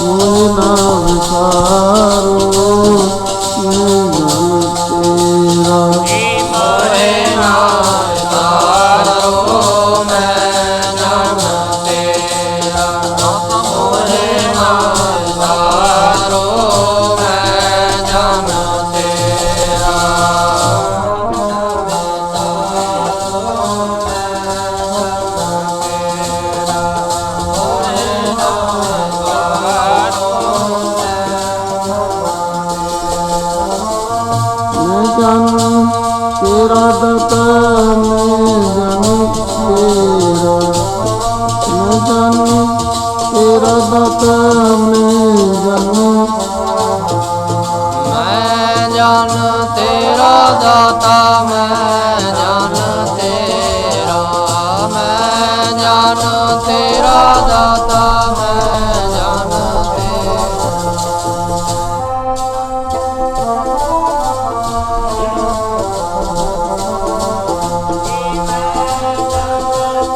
मोहे ना विसारो मैं जन तेरा। मोहे ना विसारो मैं जन तेरा। मोहे ना विसारो मैं जन तेरा। मैं जानू तेरा दाता मैं जानू तेरा। मैं जानू तेरा दाता मैं जानू। मैं जान तेरा दाता मैं जान तेरा। मैं जान तेरा दाता मैं जान तेरा।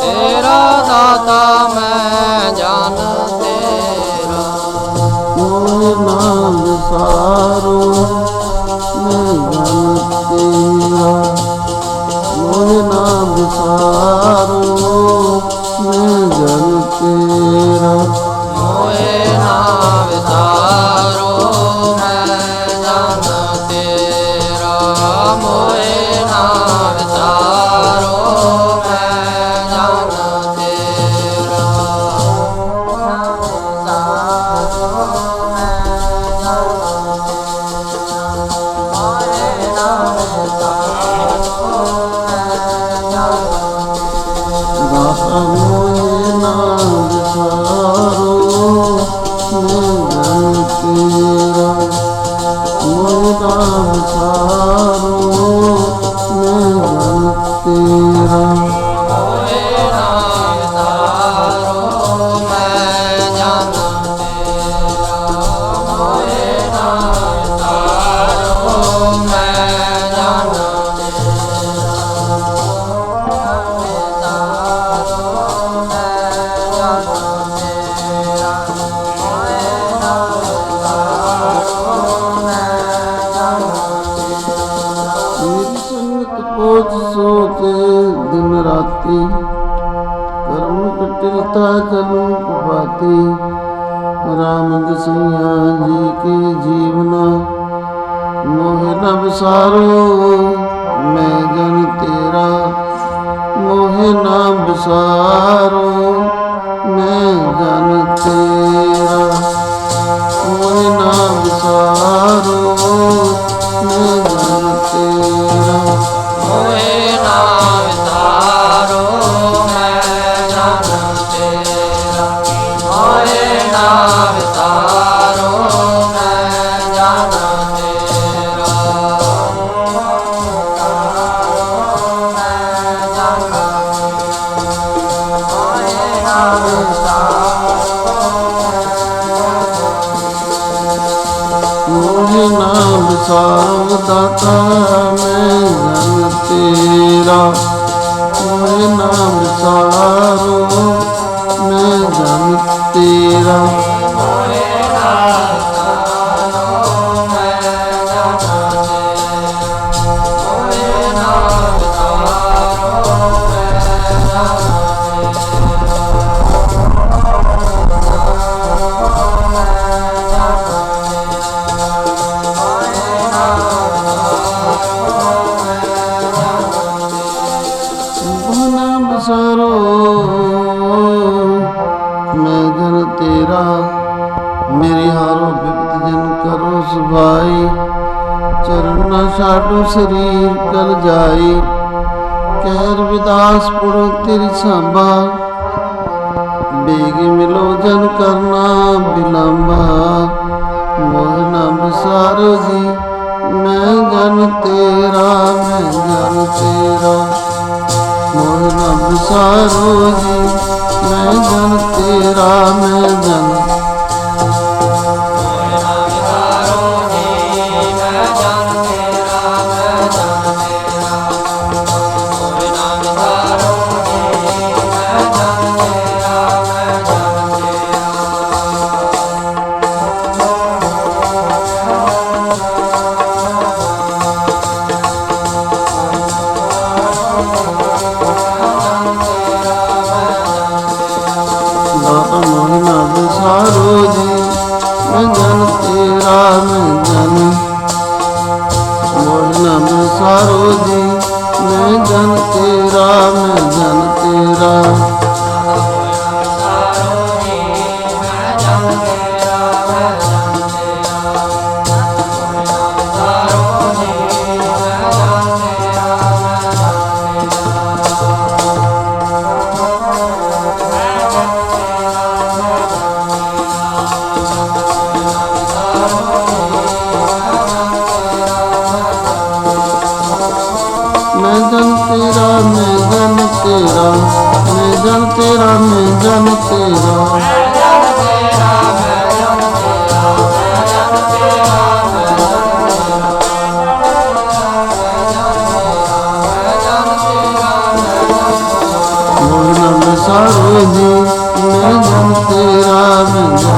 तेरा दाता मैं जान तेरा। मोहे नाम विसारो मैं जन तेरा। मोहे नाम विसारो मैं जन तेरा। मोहे ना विसारो मैं जान तेरा। मोहे ना विसारो मैं जान तेरा। दाता मोहे नाम विसारो मैं जन तेरा। मोहे नाम विसारो मैं जन तेरा। मोहे ना विसारो मैं जान तेरा। मोहे ना विसारो मैं जान मेरी संगत खोज सोचे दिन राती। कर्म कटिलता जन्म कुपाती। राम दसिया जी के जीवना मोहे न विसारो मैं जन तेरा। मोहे न विसारो मैं जन तेरा। मोहे न विसारो मैं जन तेरा। मोहे ना विसारो मैं जान तेरा। मोहे ना विसारो मैं जान तेरा। मोहे नाम विसारो दाता मैं जन तेरा। मोहे नाम विसारो मैं जन तेरा। मोहे नाम विसारो मैं जन तेरा। मेरी हारो बिपत जन करो सुभाई। चरण न छाडो शरीर कल जाई। कहर विदास पड़ो तेरी सांबा। बेग मिलो जन करना बिलंबा। मोहे न विसारो जी मैं जन तेरा। मैं जन तेरा। मोहे न विसारो जी मैं जन तेरा। मैं जन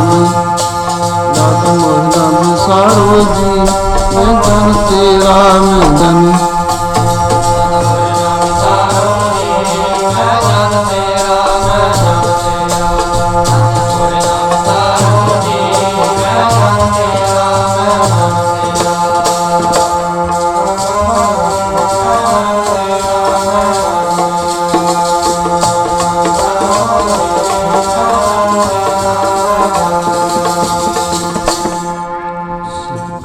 दास मोहि नाम सारो जी मैं जन तेरा मैं जन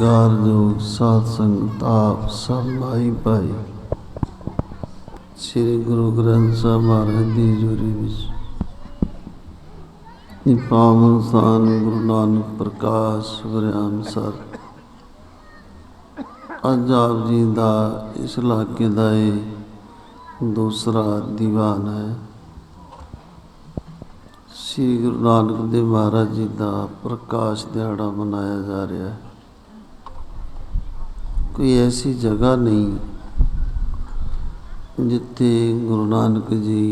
ਕਾਰ ਜੋਗ ਸਾਧ ਸੰਗਤ ਆਪ ਸਭ ਮਾਈ ਭਾਈ ਸ੍ਰੀ ਗੁਰੂ ਗ੍ਰੰਥ ਸਾਹਿਬ ਮਹਾਰਾਜ ਦੀ ਹਜ਼ੂਰੀ ਵਿੱਚ ਪਾਵਨ ਸਥਾਨ ਗੁਰੂ ਨਾਨਕ ਪ੍ਰਕਾਸ਼ ਵਰਿਆਮਸਰ ਅੱਜ ਆਪ ਜੀ ਦਾ ਇਸ ਇਲਾਕੇ ਦਾ ਇਹ ਦੂਸਰਾ ਦੀਵਾਨ ਹੈ। ਸ੍ਰੀ ਗੁਰੂ ਨਾਨਕ ਦੇਵ ਮਹਾਰਾਜ ਜੀ ਦਾ ਪ੍ਰਕਾਸ਼ ਦਿਹਾੜਾ ਮਨਾਇਆ ਜਾ ਰਿਹਾ ਹੈ। कोई ऐसी जगह नहीं जिथे गुरु नानक जी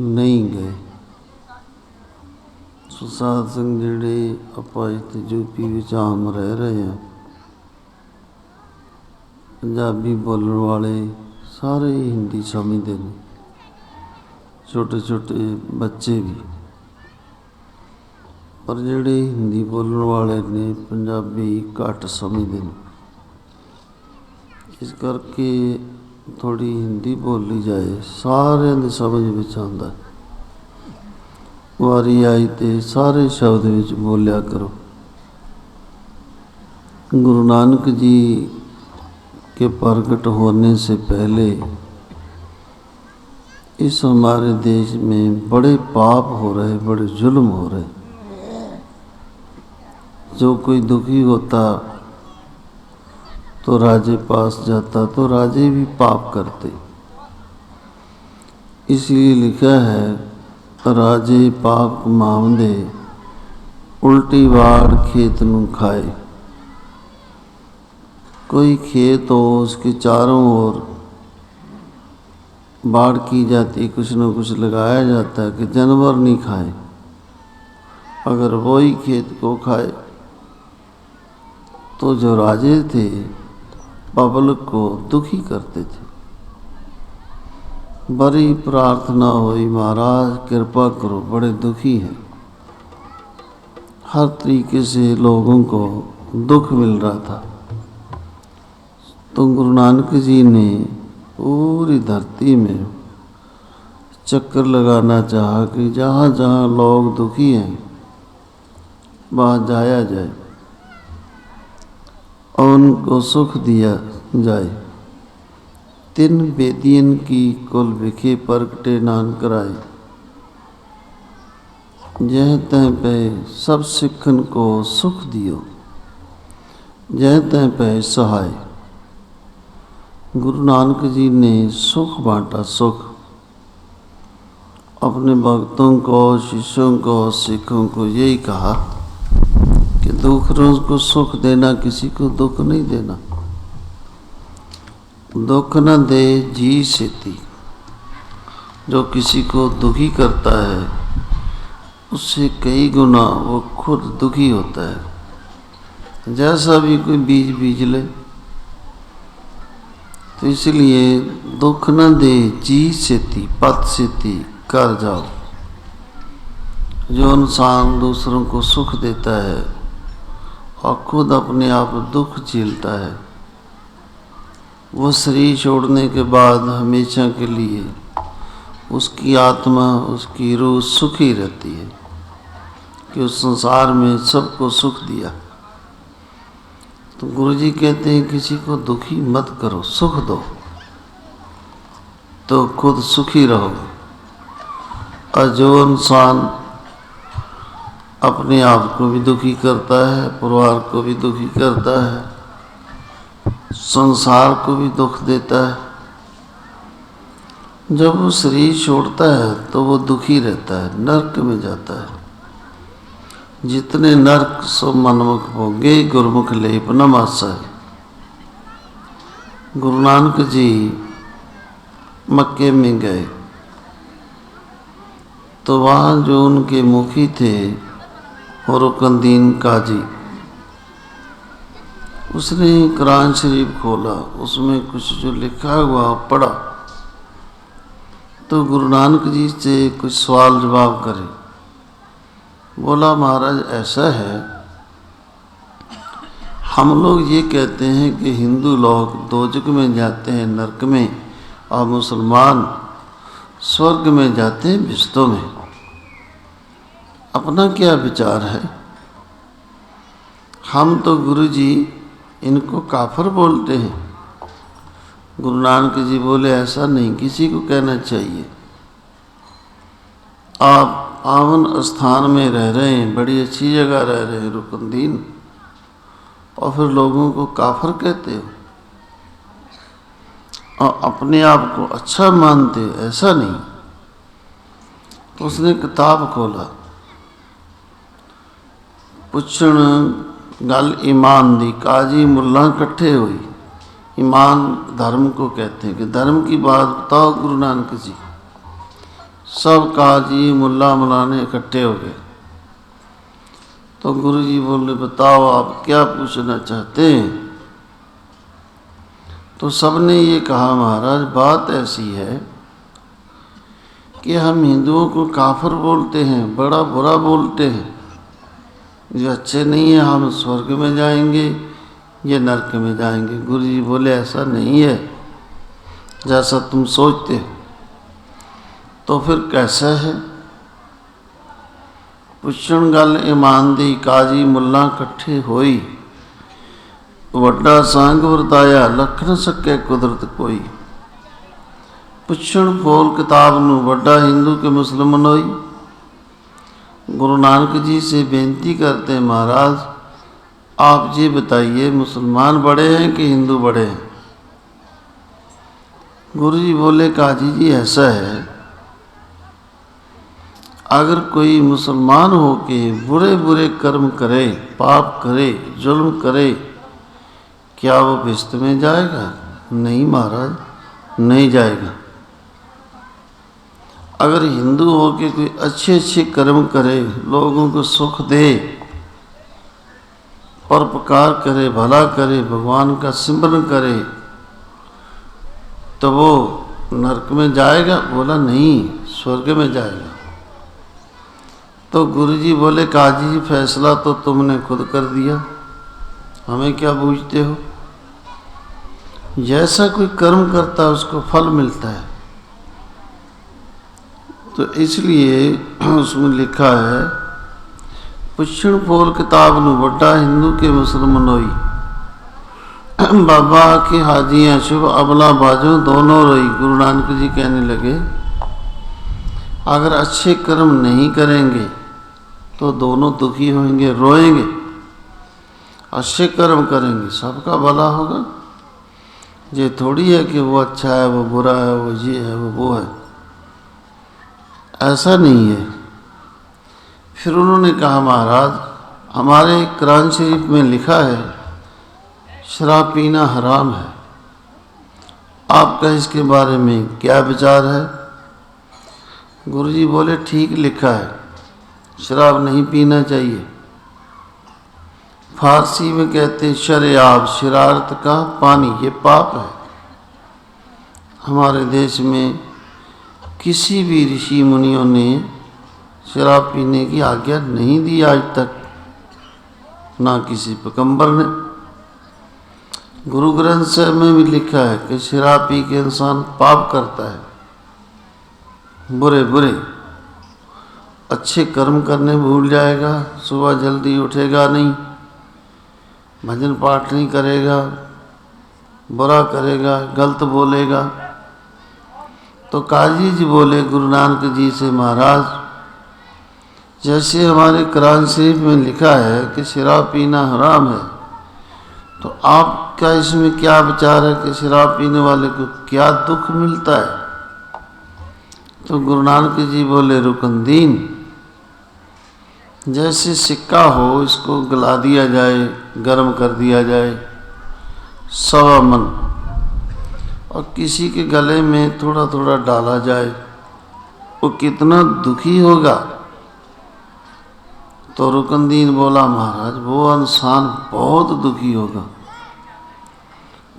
नहीं गए। साध संग जिहड़े आपां इत्थे यूपी विच आम रह रहे हैं, पंजाबी बोलण वाले सारे हिंदी समझते हैं, छोटे छोटे बच्चे भी। पर जिहड़े हिंदी बोलण वाले ने पंजाबी घट समझते हैं। इस करके थोड़ी हिंदी बोली जाए, सारे दी समझ विच आंदा। वारी आई तो सारे शब्द विच बोलिया करो। गुरु नानक जी के प्रगट होने से पहले इस हमारे देश में बड़े पाप हो रहे, बड़े जुल्म हो रहे। जो कोई दुखी होता तो राजे पास जाता तो राजे भी पाप करते। इसलिए लिखा है, राजे पाप कमावंदे उल्टी वाड़ खेत नूं खाए। कोई खेत हो उसके चारों ओर बाड़ की जाती, कुछ न कुछ लगाया जाता है कि जानवर नहीं खाए। अगर वही खेत को खाए तो जो राजे थे पब्लिक को दुखी करते थे। बड़ी प्रार्थना हुई, महाराज कृपा करो, बड़े दुखी हैं। हर तरीके से लोगों को दुख मिल रहा था। तो गुरु नानक जी ने पूरी धरती में चक्कर लगाना चाहा कि जहाँ जहाँ लोग दुखी हैं वहाँ जाया जाए और उनको सुख दिया जाए। 3 बेदियन की कुल विखे प्रगटे नान कराए। जह तह पे सब सिखन को सुख दियो, जह तह पे सहाय। गुरु नानक जी ने सुख बांटा, सुख अपने भक्तों को, शिष्यों को, सिखों को यही कहा कि दूसरों को सुख देना, किसी को दुख नहीं देना। दुख न दे जी सेती। जो किसी को दुखी करता है उससे कई गुना वो खुद दुखी होता है। जैसा भी कोई बीज बीज ले, तो इसलिए दुख न दे जी सेती पत सेती कर जाओ। जो इंसान दूसरों को सुख देता है और खुद अपने आप दुख झेलता है, वो शरीर छोड़ने के बाद हमेशा के लिए उसकी आत्मा, उसकी रूह सुखी रहती है कि उस संसार में सबको सुख दिया। तो गुरुजी कहते हैं किसी को दुखी मत करो, सुख दो तो खुद सुखी रहो। और जो इंसान अपने आप को भी दुखी करता है, परिवार को भी दुखी करता है, संसार को भी दुख देता है, जब वो शरीर छोड़ता है तो वो दुखी रहता है, नरक में जाता है। जितने नरक सो मनमुख भोगे, गुरमुख लेप न मासा है। गुरु नानक जी मक्के में गए तो वहाँ जो उनके मुखी थे और रुकनदीन काजी, उसने कुरान शरीफ खोला, उसमें कुछ जो लिखा हुआ पढ़ा, तो गुरु नानक जी से कुछ सवाल जवाब करे। बोला महाराज ऐसा है, हम लोग ये कहते हैं कि हिंदू लोग दोजक में जाते हैं नरक में, और मुसलमान स्वर्ग में जाते हैं बिस्तों में। अपना क्या विचार है? हम तो गुरु जी इनको काफर बोलते हैं। गुरु नानक जी बोले ऐसा नहीं किसी को कहना चाहिए। आप पावन स्थान में रह रहे हैं, बड़ी अच्छी जगह रह रहे हैं रुकनदीन, और फिर लोगों को काफर कहते हो और अपने आप को अच्छा मानते हो, ऐसा नहीं। तो उसने किताब खोला, पुछण गल ईमान दी, काजी मुल्ला इकट्ठे हुई। ईमान धर्म को कहते हैं कि धर्म की बात बताओ गुरु नानक जी। सब काजी मुल्ला मौलाने इकट्ठे हो गए। तो गुरु जी बोले बताओ आप क्या पूछना चाहते हैं? तो सबने ये कहा महाराज बात ऐसी है कि हम हिंदुओं को काफिर बोलते हैं, बड़ा बुरा बोलते हैं, ये अच्छे नहीं है, हम स्वर्ग में जाएंगे, ये नरक में जाएंगे। गुरु जी बोले ऐसा नहीं है जैसा तुम सोचते हो। तो फिर कैसा है? पुछण गल ईमान दी, काजी मुल्ला इकट्ठे होई, वड्डा सांग वरताया, लख न सके कुदरत कोई। पुछण फोल किताब नूं, वड्डा हिंदू के मुसलमान होई। गुरु नानक जी से बेनती करते हैं महाराज आप जी बताइए मुसलमान बड़े हैं कि हिंदू बड़े हैं? गुरु जी बोले काजी जी ऐसा है, अगर कोई मुसलमान हो के बुरे बुरे कर्म करे, पाप करे, जुल्म करे, क्या वो भिस्त में जाएगा? नहीं महाराज, नहीं जाएगा। अगर हिंदू हो के कोई अच्छे अच्छे कर्म करे, लोगों को सुख दे, परोपकार करे, भला करे, भगवान का सिमरन करे, तो वो नरक में जाएगा? बोला नहीं, स्वर्ग में जाएगा। तो गुरुजी बोले काजी जी फैसला तो तुमने खुद कर दिया, हमें क्या पूछते हो? जैसा कोई कर्म करता है उसको फल मिलता है। तो इसलिए उसमें लिखा है पुछण फोल किताब नूं, वड्डा हिंदू के मुसलमान होई। बाबा के हाजियाँ शुभ अबला बाजो दोनों रोई। गुरु नानक जी कहने लगे अगर अच्छे कर्म नहीं करेंगे तो दोनों दुखी होंगे, रोएंगे। अच्छे कर्म करेंगे सबका भला होगा। ये थोड़ी है कि वो अच्छा है, वो बुरा है, वो ये है, वो है, ऐसा नहीं है। फिर उन्होंने कहा महाराज हमारे कुरान शरीफ में लिखा है शराब पीना हराम है, आपका इसके बारे में क्या विचार है? गुरुजी बोले ठीक लिखा है, शराब नहीं पीना चाहिए। फारसी में कहते शराब, शरारत का पानी, ये पाप है। हमारे देश में किसी भी ऋषि मुनियों ने शराब पीने की आज्ञा नहीं दी आज तक, ना किसी पैगंबर ने। गुरु ग्रंथ साहब में भी लिखा है कि शराब पी के इंसान पाप करता है, बुरे बुरे अच्छे कर्म करने भूल जाएगा, सुबह जल्दी उठेगा नहीं, भजन पाठ नहीं करेगा, बुरा करेगा, गलत बोलेगा। तो काजी जी बोले गुरु नानक जी से महाराज जैसे हमारे कुरान शरीफ में लिखा है कि शराब पीना हराम है, तो आपका इसमें क्या विचार है कि शराब पीने वाले को क्या दुख मिलता है? तो गुरु नानक जी बोले रुकनदीन जैसे सिक्का हो, इसको गला दिया जाए, गर्म कर दिया जाए, सवा मन, और किसी के गले में थोड़ा थोड़ा डाला जाए, वो कितना दुखी होगा। तो रुकनदीन बोला, महाराज वो इंसान बहुत दुखी होगा।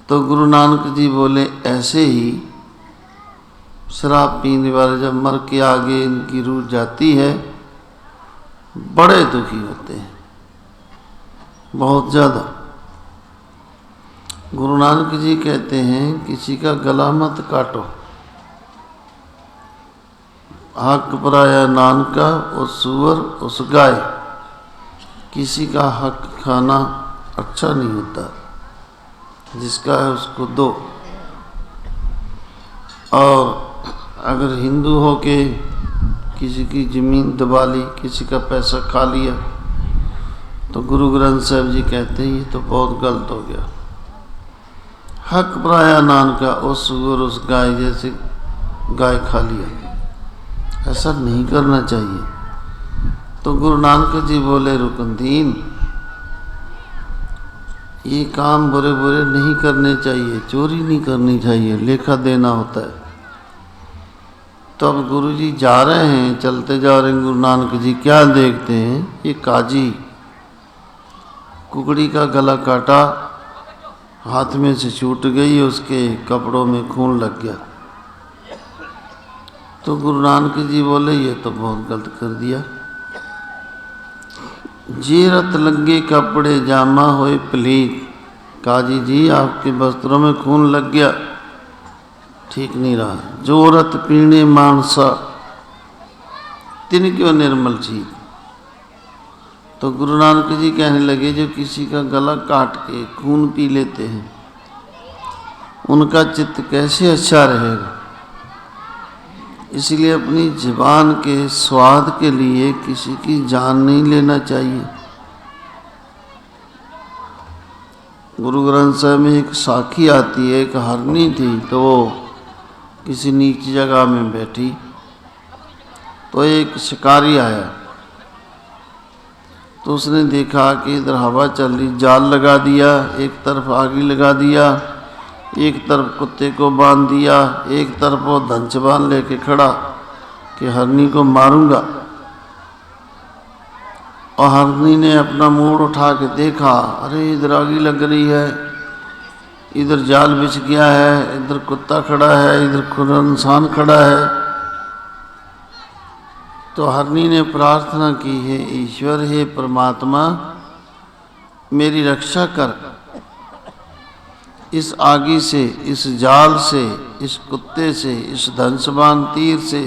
तो गुरु नानक जी बोले, ऐसे ही शराब पीने वाले जब मर के आगे इनकी रूह जाती है, बड़े दुखी होते हैं, बहुत ज़्यादा। गुरु नानक जी कहते हैं, किसी का गला मत काटो, हक पराया नानका, उस सूअर उस गाय, किसी का हक खाना अच्छा नहीं होता, जिसका है उसको दो। और अगर हिंदू हो के किसी की ज़मीन दबा ली, किसी का पैसा खा लिया, तो गुरु ग्रंथ साहब जी कहते हैं ये तो बहुत गलत हो गया। हक पराया नानका, उस सूअर उस गाय, जैसे गाय खा लिया, ऐसा नहीं करना चाहिए। तो गुरु नानक जी बोले, रुकनदीन ये काम बुरे बुरे नहीं करने चाहिए, चोरी नहीं करनी चाहिए, लेखा देना होता है। तो अब गुरु जी जा रहे हैं, चलते जा रहे हैं, गुरु नानक जी क्या देखते हैं, ये काजी कुकड़ी का गला काटा, हाथ में से छूट गई, उसके कपड़ों में खून लग गया। तो गुरु नानक जी बोले, ये तो बहुत गलत कर दिया। जी रत लगे कपड़े जामा होए पलीत, काजी जी आपके वस्त्रों में खून लग गया, ठीक नहीं रहा। जो रत पीने मानसा, तिन क्यों निर्मल छी। तो गुरु नानक जी कहने लगे, जो किसी का गला काट के खून पी लेते हैं, उनका चित्त कैसे अच्छा रहेगा। इसलिए अपनी ज़ुबान के स्वाद के लिए किसी की जान नहीं लेना चाहिए। गुरु ग्रंथ साहब में एक साखी आती है, एक हरनी थी, तो वो किसी नीची जगह में बैठी, तो एक शिकारी आया, तो उसने देखा कि इधर हवा चल रही, जाल लगा दिया, एक तरफ आगी लगा दिया, एक तरफ कुत्ते को बांध दिया, एक तरफ वो धनुष लेके खड़ा कि हरनी को मारूंगा। और हरनी ने अपना मूड उठा के देखा, अरे इधर आगी लग रही है, इधर जाल बिछ गया है, इधर कुत्ता खड़ा है, इधर खुद इंसान खड़ा है। तो हरनी ने प्रार्थना की, है ईश्वर, हे परमात्मा, मेरी रक्षा कर, इस आगी से, इस जाल से, इस कुत्ते से, इस धनुषबाण तीर से,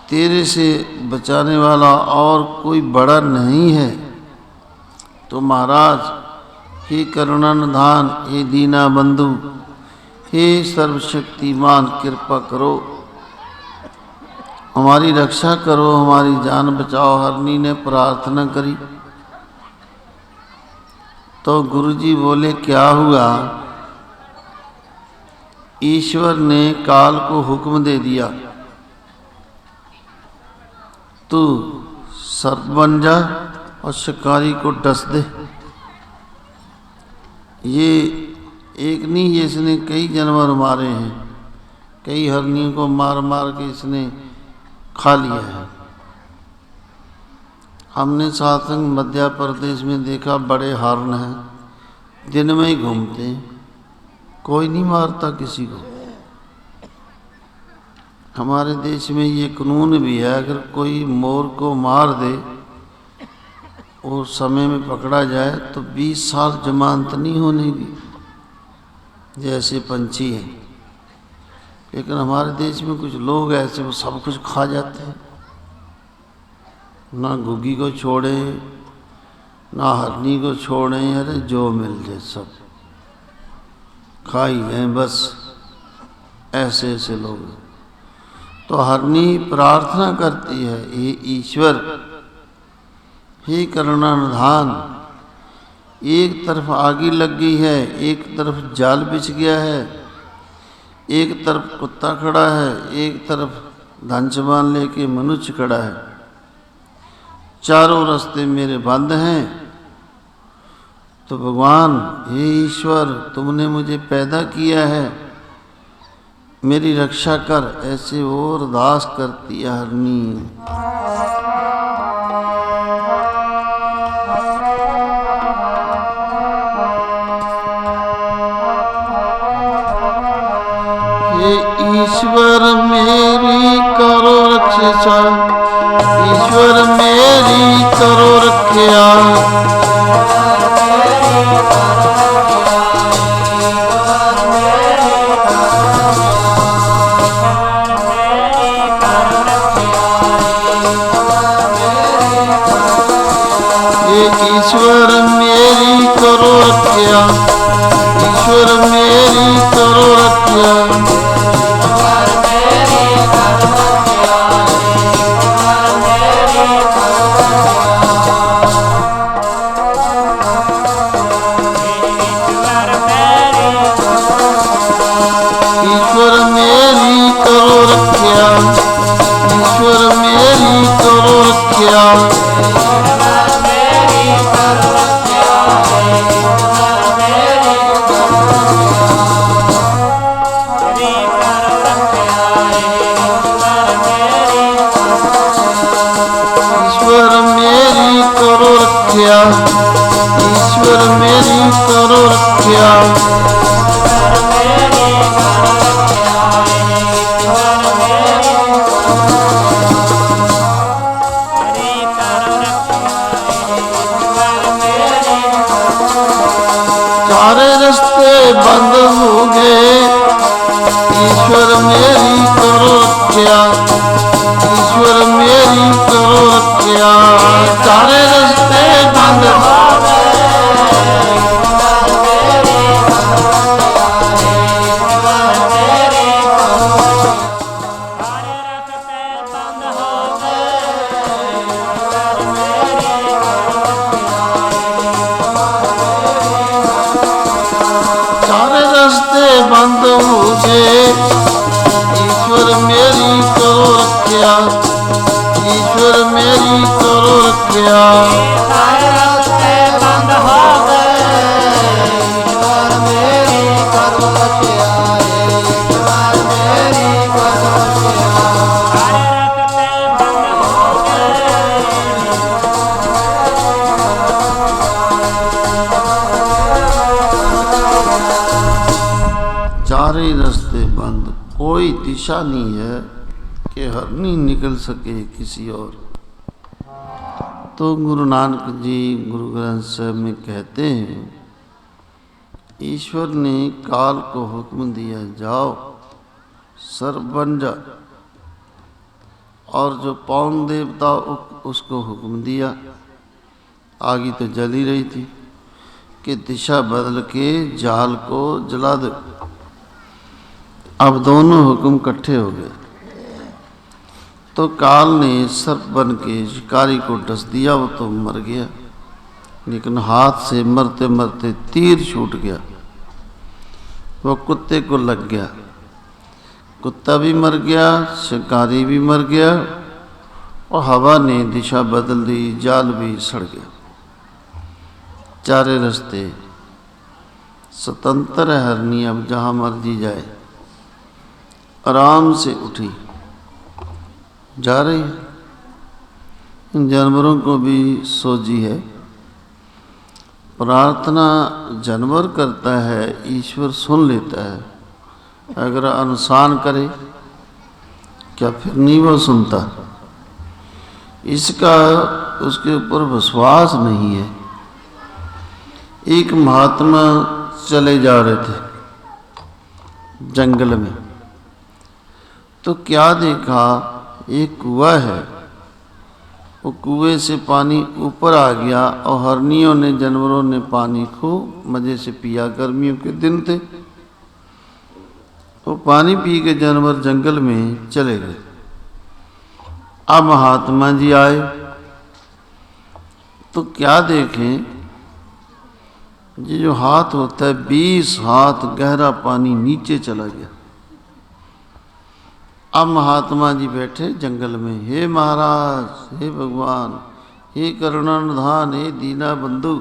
तेरे से बचाने वाला और कोई बड़ा नहीं है। तो महाराज, हे करुणानिधान, हे दीना बंधु, हे सर्वशक्तिमान, कृपा करो, हमारी रक्षा करो, हमारी जान बचाओ। हरनी ने प्रार्थना करी। तो गुरुजी बोले, क्या हुआ। ईश्वर ने काल को हुक्म दे दिया, तू सर्प बन जा और शिकारी को डस दे। ये एक नहीं, ये इसने कई जानवर मारे हैं, कई हरनियों को मार मार के इसने खा लिया है। हमने सातंग मध्य प्रदेश में देखा, बड़े हरण हैं, दिन में ही घूमते हैं, कोई नहीं मारता किसी को। हमारे देश में ये कानून भी है, अगर कोई मोर को मार दे और समय में पकड़ा जाए तो 20 साल जमानत नहीं होने की, जैसे पंछी हैं। लेकिन हमारे देश में कुछ लोग ऐसे, वो सब कुछ खा जाते हैं, ना घुग्गी को छोड़े, ना हरनी को छोड़े, अरे जो मिल जाए सब खा ही लें बस, ऐसे ऐसे लोग। तो हरनी प्रार्थना करती है, हे ईश्वर, हे करुणानिधान, एक तरफ आगी लग गई है, एक तरफ जाल बिछ गया है, एक तरफ कुत्ता खड़ा है, एक तरफ धनुष लेके मनुष्य खड़ा है, चारों रास्ते मेरे बंद हैं। तो भगवान, हे ईश्वर, तुमने मुझे पैदा किया है, मेरी रक्षा कर, ऐसे वो अरदास करती है हरनी। ईश्वर मेरी करो रक्षा, ईश्वर मेरी करो रक्षा। ईश्वर मेरी करो रक्षा, ईश्वर मेरी करो रक्षा। ईश्वर मेरी करो रक्षा। सारे रास्ते बंद हो गए, ईश्वर मेरी करो रक्षा, ईश्वर मेरी करो रक्षा। सारे रास्ते बंद हो बंद हो गए, ईश्वर मेरी करो रक्षा, ईश्वर मेरी करो रक्षा। सारे रास्ते बंद हो गए, ईश्वर मेरी करो रक्षा, ईश्वर मेरी करो रक्षा। सारे रास्ते बंद हो गए। सारे रास्ते बंद, कोई दिशा नहीं है कि हरनी निकल सके किसी और। तो गुरु नानक जी गुरु ग्रंथ साहब में कहते हैं, ईश्वर ने काल को हुक्म दिया, जाओ सर बन जा। और जो पौन देवता उसको हुक्म दिया, आगे तो जल ही रही थी, कि दिशा बदल के जाल को जला दो। अब दोनों हुक्म इकट्ठे हो गए। तो काल ने सर्प बन के शिकारी को डस दिया, वो तो मर गया, लेकिन हाथ से मरते मरते तीर छूट गया, वो कुत्ते को लग गया। कुत्ता भी मर गया, शिकारी भी मर गया, और हवा ने दिशा बदल दी, जाल भी सड़ गया। चारे रास्ते स्वतंत्र है हरनी, अब जहाँ मर्जी जाए, आराम से उठी जा रही है। इन जानवरों को भी सोजी है। प्रार्थना जानवर करता है, ईश्वर सुन लेता है। अगर अनुसान करे, क्या फिर नहीं वो सुनता? इसका उसके ऊपर विश्वास नहीं है। एक महात्मा चले जा रहे थे जंगल में, तो क्या देखा, एक कुआं है, वो कुएं से पानी ऊपर आ गया, और हरनियों ने, जानवरों ने पानी खूब मजे से पिया। गर्मियों के दिन थे, वो पानी पी के जानवर जंगल में चले गए। अब महात्मा जी आए तो क्या देखें, ये जो हाथ होता है 20 हाथ गहरा पानी नीचे चला गया। अब महात्मा जी बैठे जंगल में, हे महाराज, हे भगवान, हे करुणानिधान, हे दीना बंधु,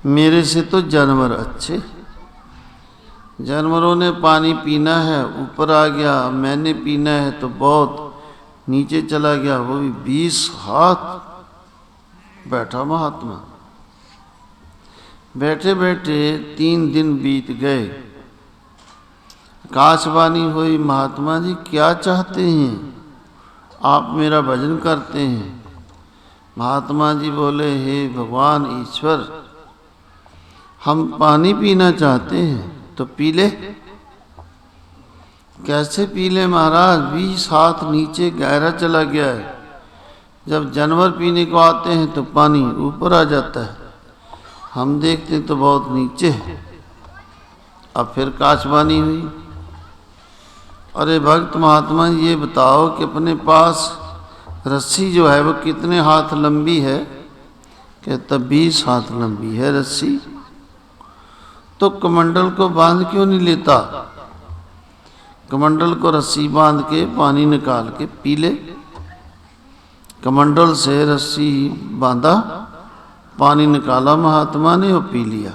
मेरे से तो जानवर अच्छे, जानवरों ने पानी पीना है ऊपर आ गया, मैंने पीना है तो बहुत नीचे चला गया, वो भी 20 हाथ। बैठा महात्मा, बैठे बैठे 3 दिन बीत गए। आकाशवाणी हुई, महात्मा जी क्या चाहते हैं, आप मेरा भजन करते हैं। महात्मा जी बोले, हे भगवान ईश्वर, हम पानी पीना चाहते हैं तो पी ले। कैसे पी ले महाराज? 20 हाथ नीचे गहरा चला गया है। जब जानवर पीने को आते हैं तो पानी ऊपर आ जाता है, हम देखते हैं तो बहुत नीचे है। अब फिर काशवानी हुई, अरे भक्त महात्मा ये बताओ कि अपने पास रस्सी जो है वो कितने हाथ लंबी है? कहता 20 हाथ लंबी है रस्सी। तो कमंडल को बांध क्यों नहीं लेता? कमंडल को रस्सी बांध के पानी निकाल के पी ले। कमंडल से रस्सी बांधा, पानी निकाला महात्मा ने और पी लिया।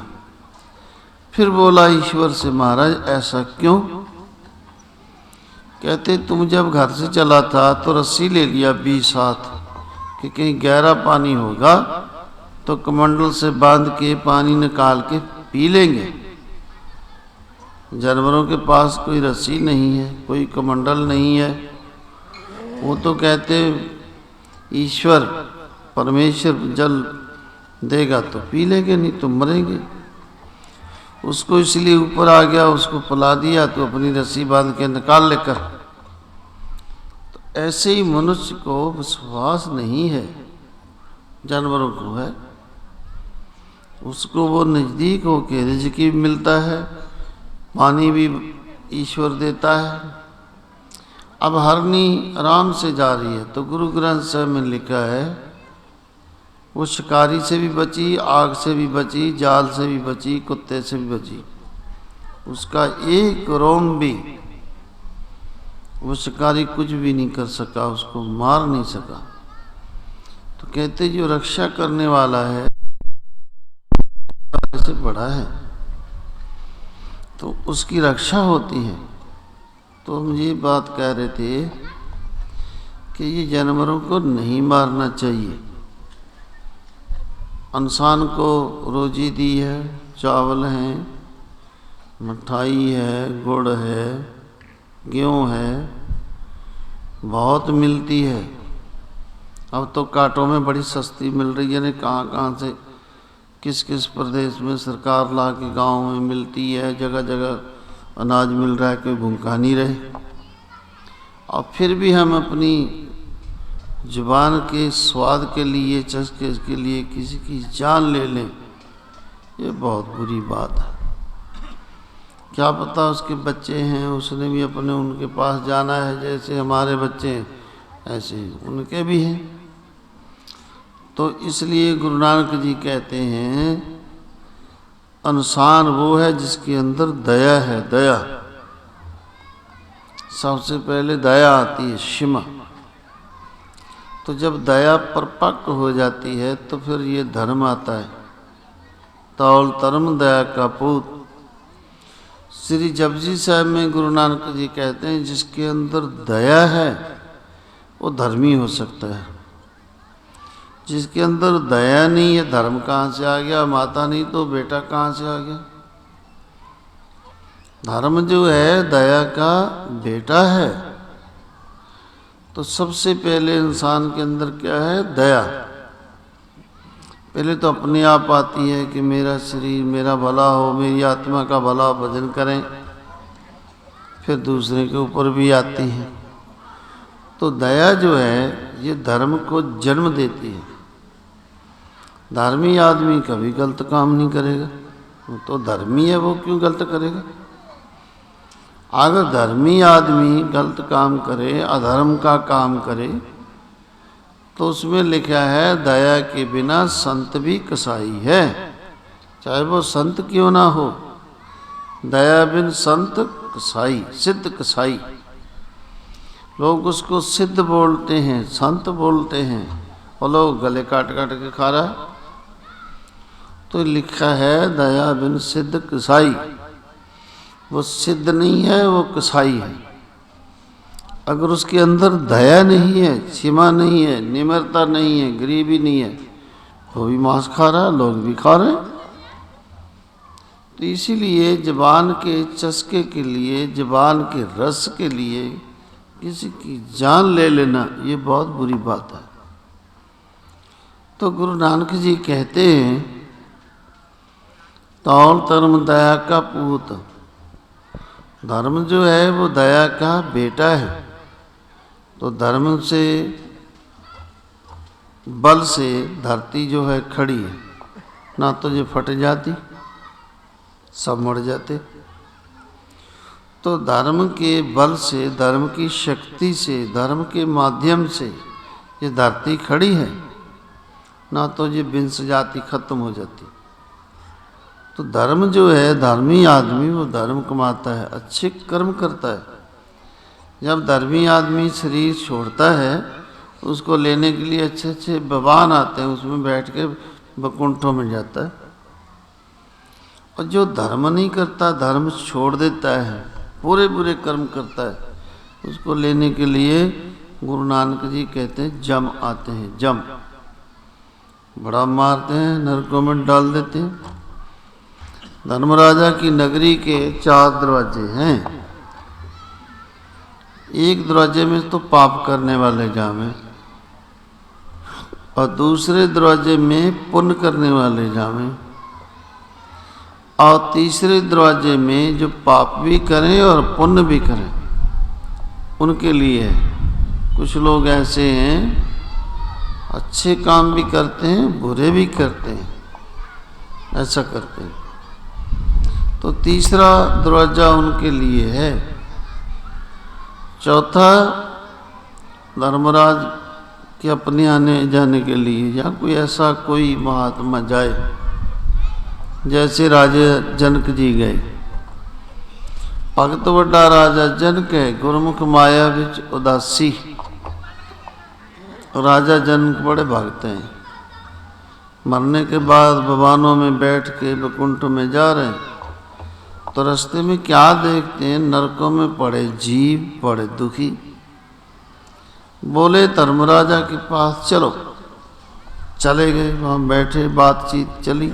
फिर बोला ईश्वर से, महाराज ऐसा क्यों? कहते तुम जब घर से चला था तो रस्सी ले लिया 20 हाथ कि कहीं गहरा पानी होगा तो कमंडल से बांध के पानी निकाल के पी लेंगे। जानवरों के पास कोई रस्सी नहीं है, कोई कमंडल नहीं है, वो तो कहते ईश्वर परमेश्वर जल देगा तो पी लेंगे, नहीं तो मरेंगे। उसको इसलिए ऊपर आ गया, उसको पिला दिया तो अपनी रस्सी बांध के निकाल लेकर। तो ऐसे ही मनुष्य को विश्वास नहीं है, जानवरों को है। उसको वो नज़दीक होके रिज़्क़ मिलता है, पानी भी ईश्वर देता है। अब हरनी आराम से जा रही है तो गुरु ग्रंथ साहिब में लिखा है वो शिकारी से भी बची, आग से भी बची, जाल से भी बची, कुत्ते से भी बची। उसका एक रोम भी वो शिकारी कुछ भी नहीं कर सका, उसको मार नहीं सका। तो कहते जो रक्षा करने वाला है से बड़ा है तो उसकी रक्षा होती है। तो हम ये बात कह रहे थे कि ये जानवरों को नहीं मारना चाहिए। इंसान को रोजी दी है, चावल है, मिठाई है, गुड़ है, गेहूँ है, बहुत मिलती है। अब तो कांटों में बड़ी सस्ती मिल रही है, नहीं कहाँ कहाँ से किस किस प्रदेश में सरकार ला के गाँव में मिलती है, जगह जगह अनाज मिल रहा है, कोई भूखा नहीं रहे। और फिर भी हम अपनी जुबान के स्वाद के लिए, चस्के के लिए किसी की जान ले लें, ये बहुत बुरी बात है। क्या पता उसके बच्चे हैं, उसने भी अपने उनके पास जाना है, जैसे हमारे बच्चे ऐसे उनके भी हैं। तो इसलिए गुरु नानक जी कहते हैं इंसान वो है जिसके अंदर दया है। दया सबसे पहले दया आती है, क्षमा। तो जब दया परिपक्व हो जाती है तो फिर ये धर्म आता है। तौल धर्म दया का पूत। श्री जपजी साहब में गुरु नानक जी कहते हैं जिसके अंदर दया है वो धर्मी हो सकता है। जिसके अंदर दया नहीं है, धर्म कहाँ से आ गया? माता नहीं तो बेटा कहाँ से आ गया? धर्म जो है दया का बेटा है। तो सबसे पहले इंसान के अंदर क्या है? दया। पहले तो अपने आप आती है कि मेरा शरीर मेरा भला हो, मेरी आत्मा का भला भजन करें, फिर दूसरे के ऊपर भी आती है। तो दया जो है ये धर्म को जन्म देती है। धर्मी आदमी कभी गलत काम नहीं करेगा, वो तो धर्मी है, वो क्यों गलत करेगा? अगर धर्मी आदमी गलत काम करे, अधर्म का काम करे, तो उसमें लिखा है दया के बिना संत भी कसाई है, चाहे वो संत क्यों ना हो। दया बिन संत कसाई, सिद्ध कसाई। लोग उसको सिद्ध बोलते हैं, संत बोलते हैं, और लोग गले काट काट के खा रहा है। तो लिखा है दया बिन सिद्ध कसाई। वो सिद्ध नहीं है, वो कसाई है। अगर उसके अंदर दया नहीं है, क्षमा नहीं है, निम्रता नहीं है, गरीबी नहीं है, वो भी मांस खा रहा है, लोग भी खा रहे हैं। तो इसीलिए ज़बान के चस्के के लिए, ज़बान के रस के लिए किसी की जान ले लेना ये बहुत बुरी बात है। तो गुरु नानक जी कहते हैं तौल धर्म दया का पूत। धर्म जो है वो दया का बेटा है। तो धर्म से बल से धरती जो है खड़ी है, ना तो ये फट जाती, सब मर जाते। तो धर्म के बल से, धर्म की शक्ति से, धर्म के माध्यम से ये धरती खड़ी है, ना तो ये विंश जाति खत्म हो जाती। तो धर्म जो है, धर्मी आदमी वो धर्म कमाता है, अच्छे कर्म करता है। जब धर्मी आदमी शरीर छोड़ता है, उसको लेने के लिए अच्छे अच्छे भगवान आते हैं, उसमें बैठ के वैकुंठों में जाता है। और जो धर्म नहीं करता, धर्म छोड़ देता है, पूरे बुरे कर्म करता है, उसको लेने के लिए गुरु नानक जी कहते हैं जम आते हैं। जम बड़ा मारते हैं, नरकों में डाल देते हैं। धर्मराजा की नगरी के 4 दरवाजे हैं। एक दरवाजे में तो पाप करने वाले जामे, और दूसरे दरवाजे में पुण्य करने वाले जामे, और तीसरे दरवाजे में जो पाप भी करें और पुण्य भी करें उनके लिए है। कुछ लोग ऐसे हैं, अच्छे काम भी करते हैं, बुरे भी करते हैं, ऐसा करते हैं। तो तीसरा दरवाजा उनके लिए है। चौथा धर्मराज के अपने आने जाने के लिए, या कोई ऐसा कोई महात्मा जाए, जैसे राजा जनक जी गए। भगत वड्डा राजा जनक है, गुरमुख माया विच उदासी। राजा जनक बड़े भगत हैं। मरने के बाद भवानों में बैठ के वैकुंठ में जा रहे हैं, तो रास्ते में क्या देखते हैं, नरकों में पड़े जीव बड़े दुखी। बोले धर्मराजा के पास चलो, चले गए, वहाँ बैठे, बातचीत चली,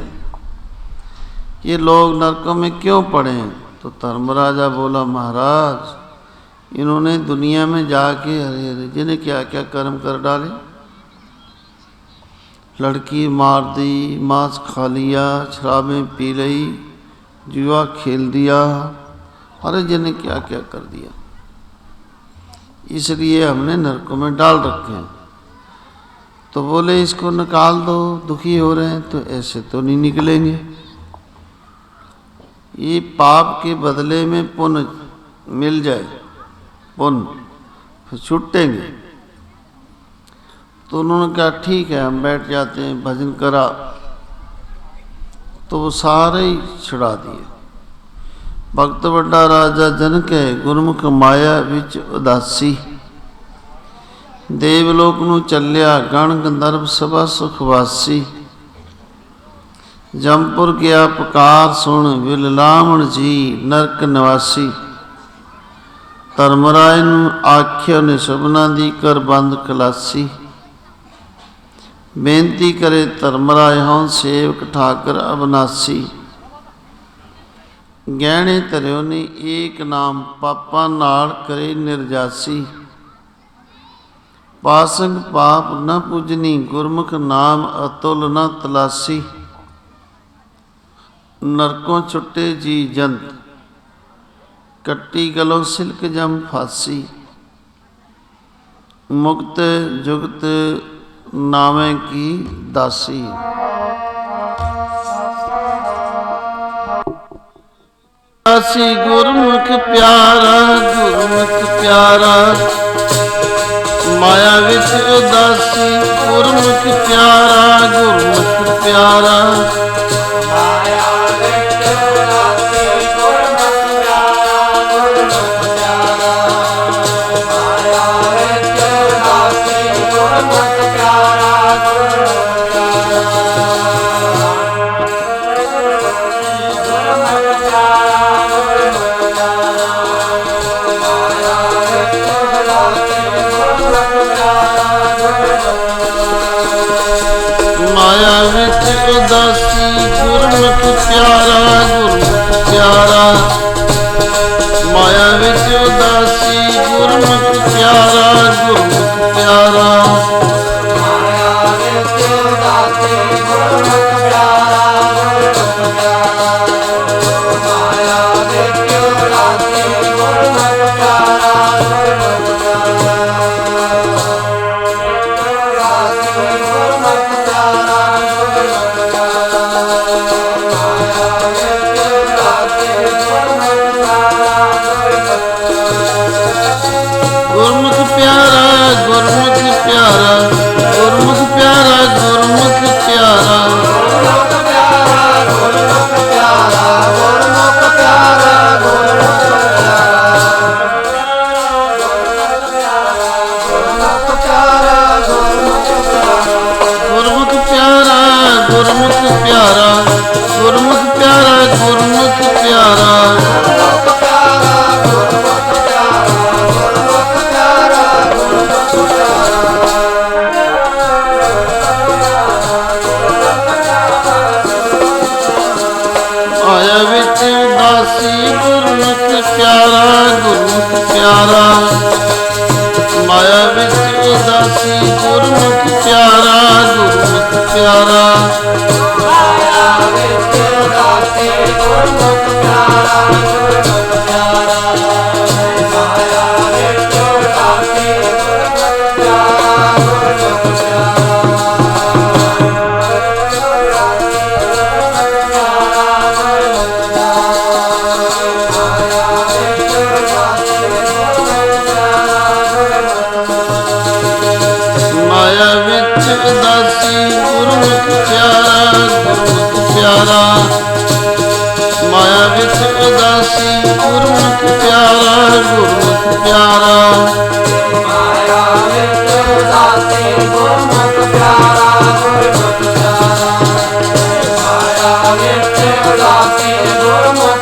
ये लोग नरकों में क्यों पड़े हैं? तो धर्मराजा बोला, महाराज इन्होंने दुनिया में जाके अरे अरे जिन्हें क्या क्या कर्म कर डाले। लड़की मार दी, मांस खा लिया, शराबें पी ली, जुआ खेल दिया, अरे जिन्हें क्या क्या कर दिया। इसलिए हमने नरकों में डाल रखे हैं। तो बोले इसको निकाल दो, दुखी हो रहे हैं। तो ऐसे तो नहीं निकलेंगे, ये पाप के बदले में पुण्य मिल जाए, पुण्य फिर छूटेंगे। तो उन्होंने कहा ठीक है, हम बैठ जाते हैं, भजन करा। तो वो सारे ही छुड़ा दिए। भगत वड्डा राजा जनक है, गुरमुख माया विच उदासी। देवलोक नू चलिया, गण गंधर्व सभा सुखवासी। जमपुर गया पुकार सुन, विललामण जी नरक निवासी। धर्मराय नू आख्या ने सबना दी कर बंद खलासी। बेनती करे धर्मराय हों सेवक ठाकर अविनाशी। गहने धरियो ने एक नाम, पापा नाल करे निर्जासी। पासंग पाप न पूजनी, गुरमुख नाम अतुल न तलासी। नरकों छुट्टे जी जंत, कट्टी गलों सिल्क जम फांसी। मुक्त जुगत नामे की दासी। दासी गुरमुख प्यारा, गुरमुख प्यारा, माया विच उदासी। गुरमुख प्यारा, गुरमुख प्यारा, उदासी। गुरमुख प्यारा, गुरमुख प्यारा, माया विच उदासी। गुरमुख प्यारा, गुरमुख प्यारा, माया विच उदासी। माया विच उदासी गुरमुख प्यारा गुरमुख प्यारा माया विच उदासी गुरमुख प्यारा गुरमुख प्यारा माया विच उदासी गुरमुख प्यारा गुरमुख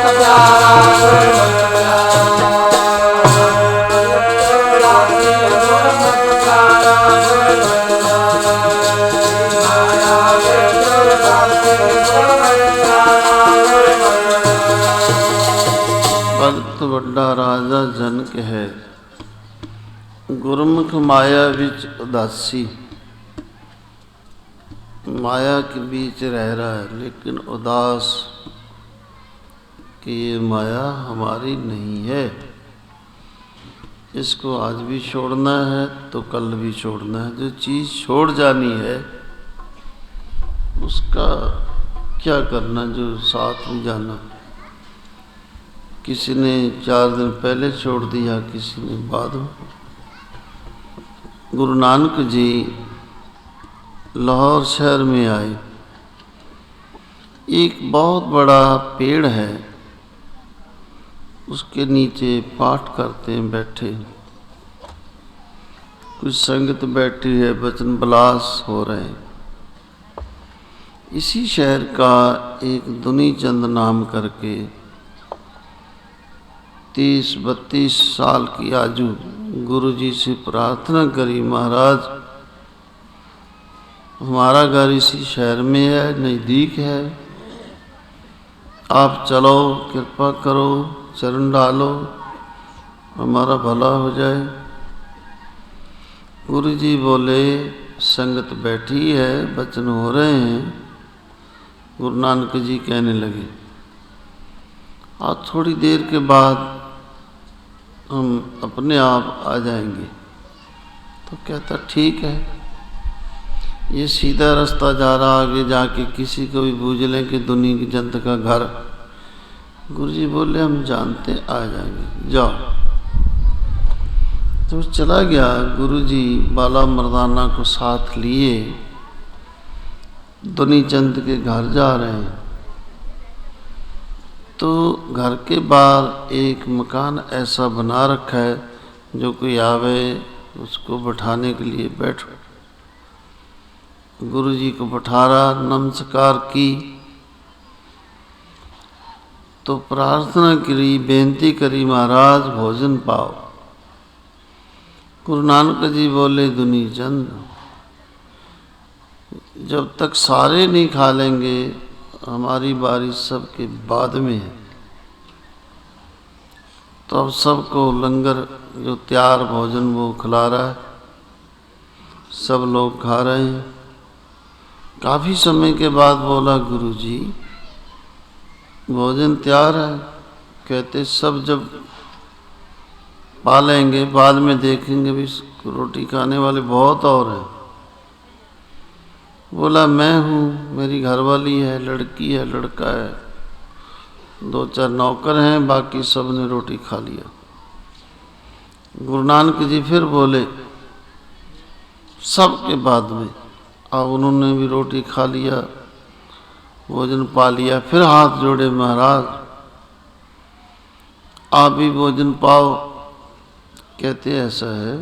ਵੱਡਾ ਰਾਜਾ ਜਨਕ ਹੈ गुरमुख माया विच उदासी माया के बीच रह रहा है लेकिन उदास कि ये माया हमारी नहीं है, इसको आज भी छोड़ना है तो कल भी छोड़ना है। जो चीज़ छोड़ जानी है उसका क्या करना, जो साथ में जाना। किसी ने 4 दिन पहले छोड़ दिया, किसी ने बाद में। गुरु नानक जी लाहौर शहर में आए। एक बहुत बड़ा पेड़ है, उसके नीचे पाठ करते हैं बैठे। कुछ संगत बैठी है, वचन विलास हो रहे हैं। इसी शहर का एक दुनी चंद नाम करके 30-32 साल की आजू गुरु जी से प्रार्थना करी, महाराज हमारा घर इसी शहर में है, नज़दीक है, आप चलो, कृपा करो, चरण डालो, हमारा भला हो जाए। गुरु जी बोले संगत बैठी है, वचन हो रहे हैं। गुरु नानक जी कहने लगे आज थोड़ी देर के बाद हम अपने आप आ जाएंगे। तो कहता ठीक है। ये सीधा रास्ता जा रहा, आगे जाके किसी को भी पूछ लें कि दुनिया की जनता का घर। गुरुजी बोले हम जानते आ जाएंगे, जाओ। तो चला गया। गुरुजी बाला मर्दाना को साथ लिए दुनी चंद के घर जा रहे हैं। तो घर के बाहर एक मकान ऐसा बना रखा है, जो कोई आवे उसको बैठाने के लिए बैठो। गुरु जी को बैठा रहा, नमस्कार की तो प्रार्थना करी, बेनती करी, महाराज भोजन पाओ। गुरु नानक जी बोले दुनी चंद जब तक सारे नहीं खा लेंगे हमारी बारी सबके बाद में है। तो अब सबको लंगर जो तैयार भोजन वो खिला रहा है, सब लोग खा रहे हैं। काफ़ी समय के बाद बोला गुरुजी भोजन तैयार है। कहते सब जब पा लेंगे बाद में देखेंगे, भी रोटी खाने वाले बहुत और हैं। बोला मैं हूँ, मेरी घरवाली है, लड़की है, लड़का है, 2-4 नौकर हैं, बाकी सब ने रोटी खा लिया। गुरु नानक जी फिर बोले सब के बाद में, अब उन्होंने भी रोटी खा लिया, भोजन पा लिया। फिर हाथ जोड़े, महाराज आप भी भोजन पाओ। कहते ऐसा है,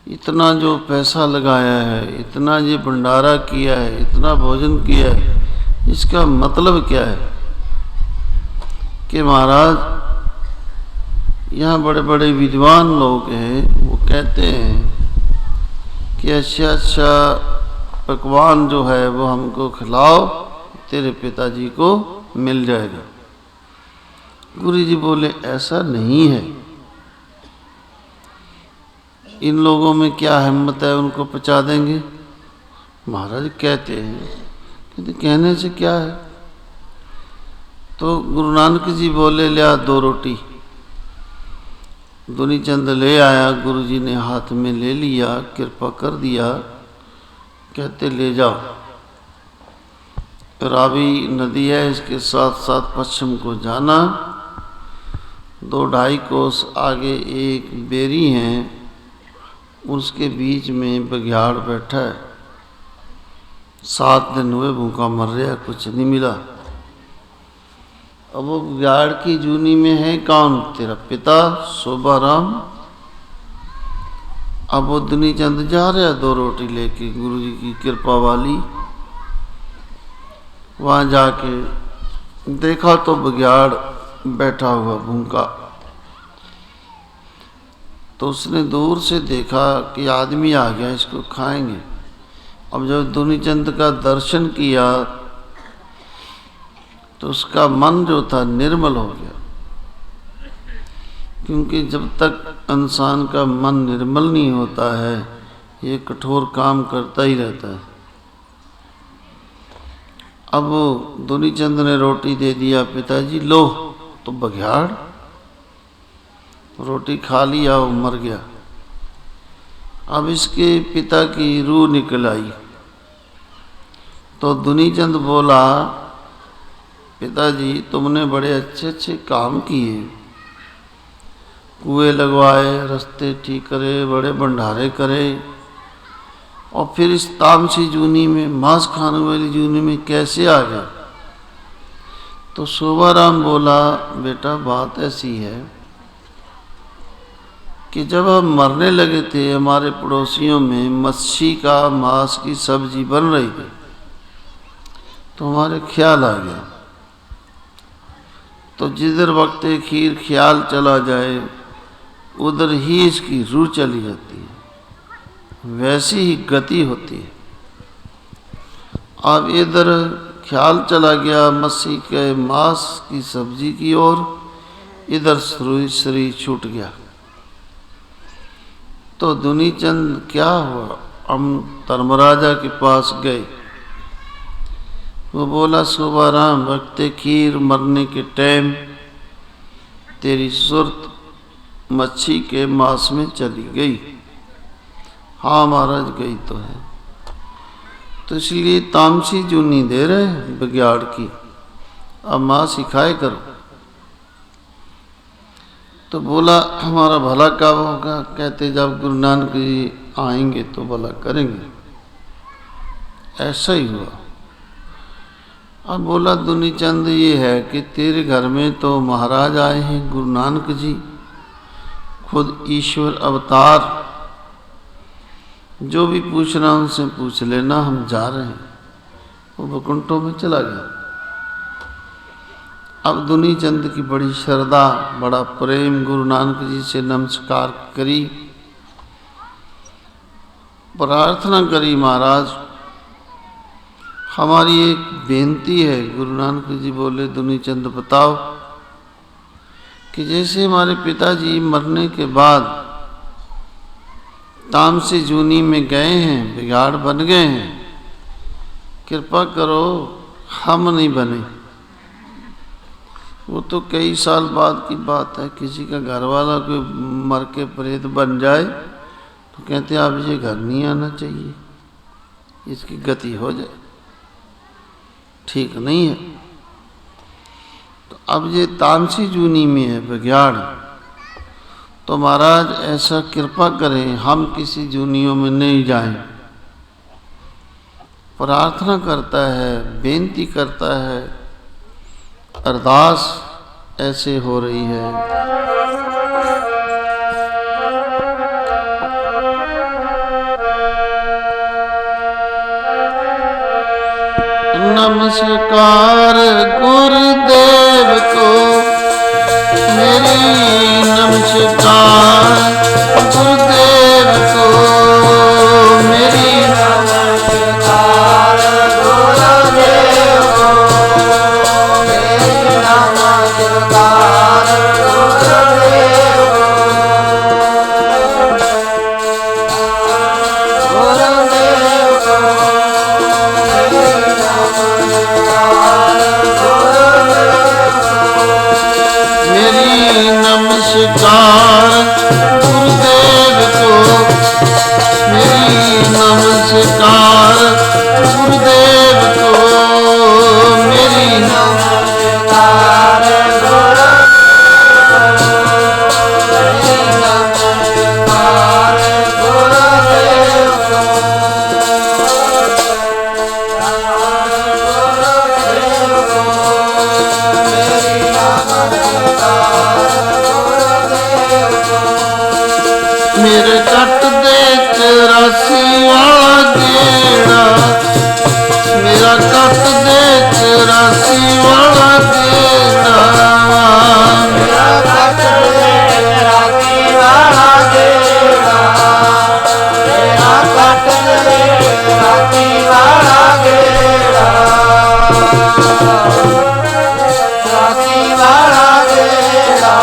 इतना जो पैसा लगाया है, इतना ये भंडारा किया है, इतना भोजन किया है, इसका मतलब क्या है कि महाराज यहाँ बड़े बड़े विद्वान लोग हैं, वो कहते हैं कि अच्छा अच्छा पकवान जो है वो हमको खिलाओ, तेरे पिताजी को मिल जाएगा। गुरु जी बोले ऐसा नहीं है, इन लोगों में क्या हिम्मत है, उनको पचा देंगे। महाराज कहते हैं, कहते कहने से क्या है, तो गुरु नानक जी बोले, ले आ 2 रोटी। दुनीचंद ले आया, गुरु जी ने हाथ में ले लिया, कृपा कर दिया, कहते ले जाओ। रावी नदी है, इसके साथ साथ पश्चिम को जाना, 2-2.5 कोस आगे एक बेरी है, उसके बीच में बघियाड़ बैठा है। 7 दिन हुए भूखा मर रहा, कुछ नहीं मिला। अब वो बघियाड़ की जूनी में है कौन? तेरा पिता शोभाराम। अब वो दुनीचंद जा रहा 2 रोटी लेके, गुरु जी की कृपा वाली। वहां जाके देखा तो बघियाड़ बैठा हुआ भूखा। तो उसने दूर से देखा कि आदमी आ गया, इसको खाएंगे। अब जब दुनीचंद का दर्शन किया तो उसका मन जो था निर्मल हो गया, क्योंकि जब तक इंसान का मन निर्मल नहीं होता है, ये कठोर काम करता ही रहता है। अब वो दुनीचंद ने रोटी दे दिया, पिताजी लो। तो बघियाड़ रोटी खा लिया, वो मर गया। अब इसके पिता की रूह निकल आई। तो दुनीचंद बोला, पिताजी तुमने बड़े अच्छे अच्छे काम किए, कुएं लगवाए, रास्ते ठीक करे, बड़े भंडारे करे, और फिर इस तामसी जूनी में, मांस खाने वाली जूनी में कैसे आ गए? तो शोभाराम बोला, बेटा बात ऐसी है कि जब हम मरने लगे थे, हमारे पड़ोसियों में मच्छी का मांस की सब्जी बन रही थी, तो हमारे ख्याल आ गया। तो जिधर वक्त खीर ख्याल चला जाए, उधर ही इसकी रूह चली जाती है, वैसी ही गति होती है। अब इधर ख्याल चला गया मच्छी के मांस की सब्जी की ओर, इधर शरीर छूट गया। तो दुनीचंद क्या हुआ, हम धर्मराजा के पास गए। वो बोला, शोभाराम वक्त खीर मरने के टाइम तेरी सुरत मच्छी के मांस में चली गई। हाँ महाराज गई तो है, तो इसलिए तामसी जूनी दे रहे हैं बघियाड़ की, अब मांस ही खाए करो। तो बोला, हमारा भला कब होगा? कहते जब गुरु नानक जी आएंगे तो भला करेंगे। ऐसा ही हुआ। अब बोला दुनीचंद, ये है कि तेरे घर में तो महाराज आए हैं, गुरु नानक जी खुद ईश्वर अवतार, जो भी पूछना उनसे पूछ लेना, हम जा रहे हैं। वो वैकुंठों में चला गया। अब दुनीचंद की बड़ी श्रद्धा, बड़ा प्रेम, गुरु नानक जी से नमस्कार करी, प्रार्थना करी, महाराज हमारी एक बेनती है। गुरु नानक जी बोले, दुनीचंद बताओ। कि जैसे हमारे पिताजी मरने के बाद तामसी जूनी में गए हैं, बिगाड़ बन गए हैं, कृपा करो हम नहीं बने। वो तो कई साल बाद की बात है, किसी का घर वाला कोई मर के प्रेत बन जाए तो कहते हैं आप ये घर नहीं आना चाहिए, इसकी गति हो जाए, ठीक नहीं है। तो अब ये तामसी जूनी में है बघियाड़, तो महाराज ऐसा कृपा करें हम किसी जूनियों में नहीं जाएं। प्रार्थना करता है, बेनती करता है, अरदास ऐसे हो रही है। नमस्कार गुरुदेव को मेरी, नमस्कार गुरुदेव को मेरी, नमस्कार गुरुदेव को मेरी, नमस्कार गुरुदेव को गुरुदेव को मेरी, नमस्कार गुरुदेव को। नमस्कार गुरुदेव को, मेरी नमस्कार गुरुदेव को, मेरी नमस्कार मेरे कट दे 84 वाला गेड़ा, मेरा कट दे 84 वाला गेड़ा, मेरा कट दे 84 वाला गेड़ा, मेरा कट दे 84 वाला गेड़ा, 84 वाला गेड़ा,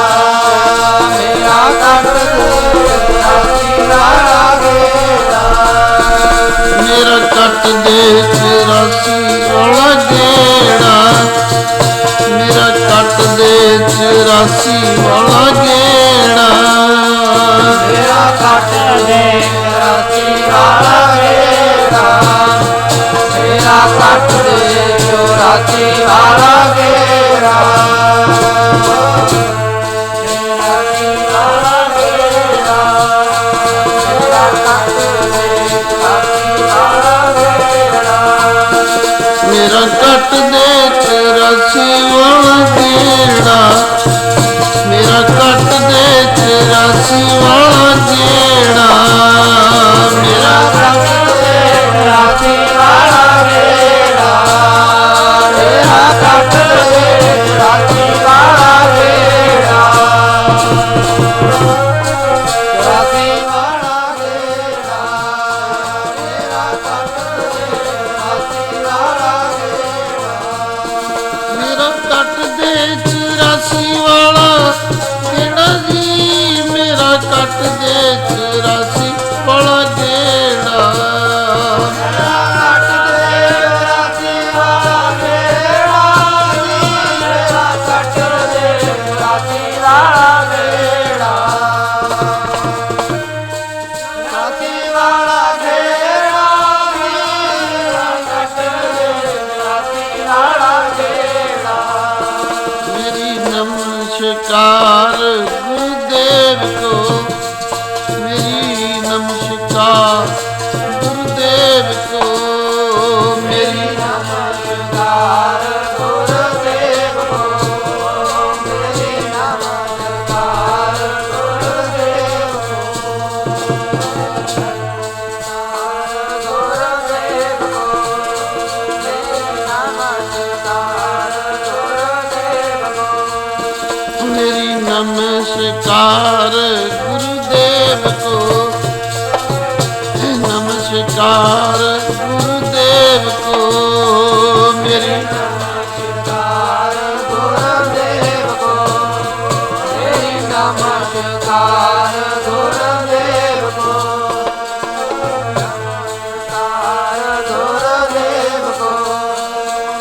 मेरा कट दे 84 वाला गेड़ा, मेरा कट दे 84 वाला गेड़ा, मेरा कट दे 84 वाला गेड़ा, मेरा कट दे 84 वाला गेड़ा, मेरा कट दे 84 वाला गेड़ा, 84 वाला गेड़ा, मेरा कट दे 84 वाला गेड़ा, मेरा कट दे 84 वाला गेड़ा, मेरा कट दे 84 वाला गेड़ा, मेरा कट दे 84 वाला गेड़ा, मेरा कट दे 84 वाला गेड़ा, 84 वाला गेड़ा, मेरा कट दे 84 वाला गेड़ा, मेरा कट दे 84 वाला गेड़ा जी, मेरा कट दे 84 वाला गेड़ा, मेरा कट दे 84 वाला गेड़ा जी, मेरा कट दे 84 वाला गेड़ा, 84 वाला गेड़ा जी, मेरा कट दे 84 वाला गेड़ा, मेरी नमस्कार गुरुदेव को, मेरी नमस्कार गुरुदेव को, मेरी नमस्कार गुरुदेव को, मेरी नमस्कार गुरुदेव को, गुरुदेव को, मेरी नमस्कार गुरुदेव को, मेरी नमस्कार गुरुदेव को, नमस्कार गुरुदेव को, मेरी नमस्कार गुरुदेव को, मेरी नमस्कार गुरुदेव को, नमस्कार गुरुदेव को,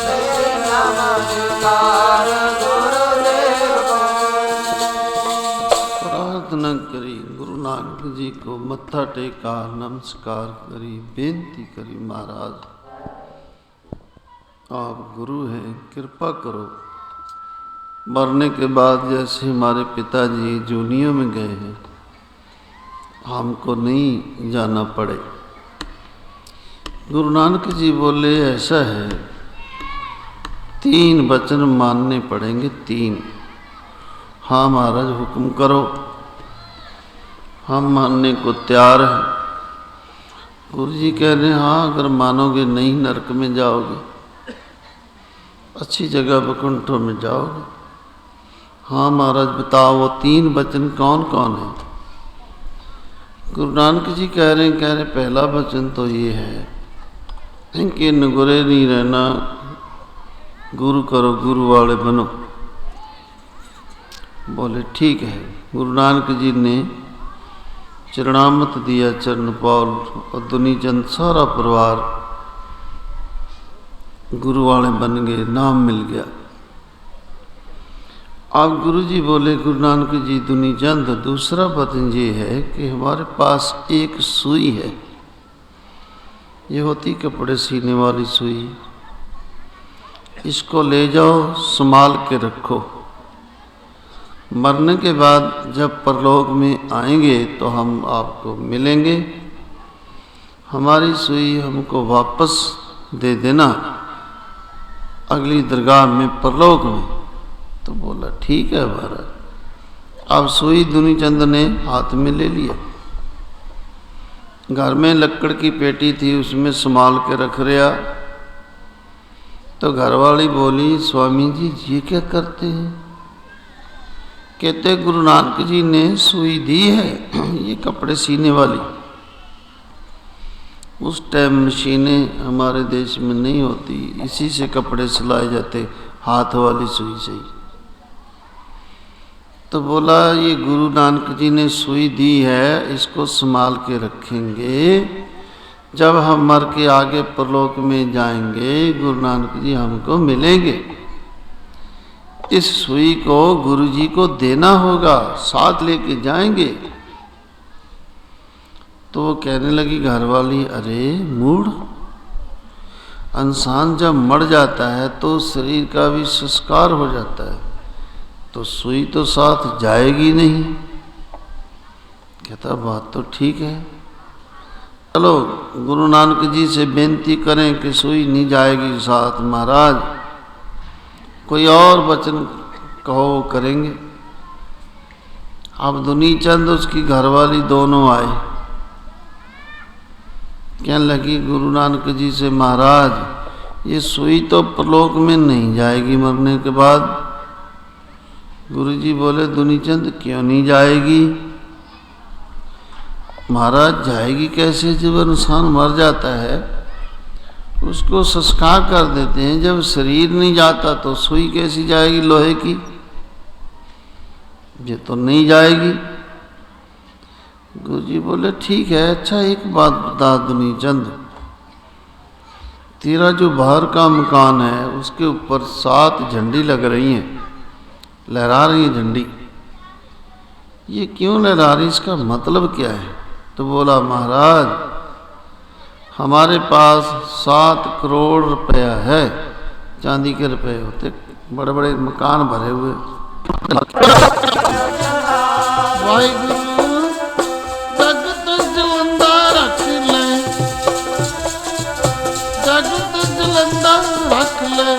मेरी नमस्कार गुरुदेव को, प्रार्थना करी, गुरु नानक जी को मत्था टेका, नमस्कार करी, बेनती करी, महाराज आप गुरु हैं, कृपा करो। मरने के बाद जैसे हमारे पिताजी जूनियों में गए हैं, हमको नहीं जाना पड़े। गुरु नानक जी बोले ऐसा है, 3 वचन मानने पड़ेंगे, 3। हाँ महाराज हुक्म करो, हम मानने को तैयार हैं। गुरु जी कह रहे हैं हाँ अगर मानोगे नहीं नरक में जाओगे, अच्छी जगह वैकुंठों में जाओगे। हाँ महाराज बताओ वो 3 वचन कौन कौन है। गुरु नानक जी कह रहे पहला वचन तो ये है कि नगुरे नहीं रहना, गुरु करो, गुरु वाले बनो। बोले ठीक है। गुरु नानक जी ने चरणामत दिया, चरण पौल और दुनी चंद सारा परिवार गुरु वाले बन गए, नाम मिल गया। अब गुरु जी बोले, गुरु नानक जी दुनीचंद, दूसरा वचन ये है कि हमारे पास एक सुई है, ये होती कपड़े सीने वाली सुई, इसको ले जाओ, संभाल के रखो। मरने के बाद जब परलोक में आएंगे तो हम आपको मिलेंगे, हमारी सुई हमको वापस दे देना अगली दरगाह में, परलोक में। तो बोला ठीक है महाराज। अब सुई दुनीचंद ने हाथ में ले लिया, घर में लकड़ की पेटी थी, उसमें संभाल के रख रहा। तो घरवाली बोली, स्वामी जी ये क्या करते हैं? कहते गुरु नानक जी ने सुई दी है, ये कपड़े सीने वाली। उस टाइम मशीनें हमारे देश में नहीं होती, इसी से कपड़े सिलाए जाते, हाथ वाली सुई से ही। तो बोला ये गुरु नानक जी ने सुई दी है, इसको संभाल के रखेंगे, जब हम मर के आगे परलोक में जाएंगे गुरु नानक जी हमको मिलेंगे। इस सुई को गुरु जी को देना होगा, साथ लेके जाएंगे। तो वो कहने लगी घरवाली, अरे मूढ़, इंसान जब मर जाता है तो शरीर का भी संस्कार हो जाता है, तो सुई तो साथ जाएगी नहीं। कहता बात तो ठीक है, चलो गुरु नानक जी से बेनती करें कि सुई नहीं जाएगी साथ। महाराज कोई और वचन कहो, करेंगे। अब दुनीचंद उसकी घरवाली दोनों आए, कहने लगी गुरु नानक जी से, महाराज ये सुई तो परलोक में नहीं जाएगी मरने के बाद। गुरु जी बोले, दुनीचंद क्यों नहीं जाएगी? महाराज जाएगी कैसे? जब इंसान मर जाता है उसको संस्कार कर देते हैं, जब शरीर नहीं जाता तो सुई कैसी जाएगी लोहे की? ये तो नहीं जाएगी। गुरु जी बोले ठीक है, अच्छा एक बात बता दुनीचंद, तेरा जो बाहर का मकान है उसके ऊपर 7 झंडी लग रही हैं, लहरा रही है झंडी, ये क्यों लहरा रही, इसका मतलब क्या है? तो बोला महाराज हमारे पास 7 करोड़ रुपया है, चांदी के रुपए होते, बड़े बड़े मकान भरे हुए। वाहिगुरु जगत जलंदा रख ले, जगत जलंदा रख ले,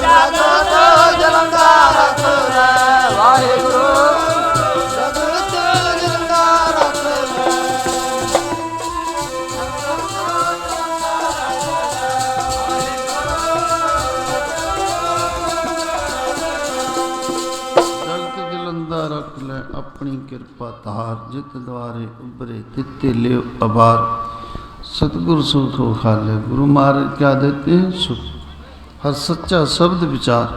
जगत जलंदा रख ले, वाहिगुरु जगत जलंदा रख ले। जगत जलंदा रख ले, अपनी कृपा धार, जित द्वारे उबरे तिते ले अबार, सतगुरु सुख खाले। गुरु महाराज क्या देते हैं? सुख। हर सच्चा शब्द विचार,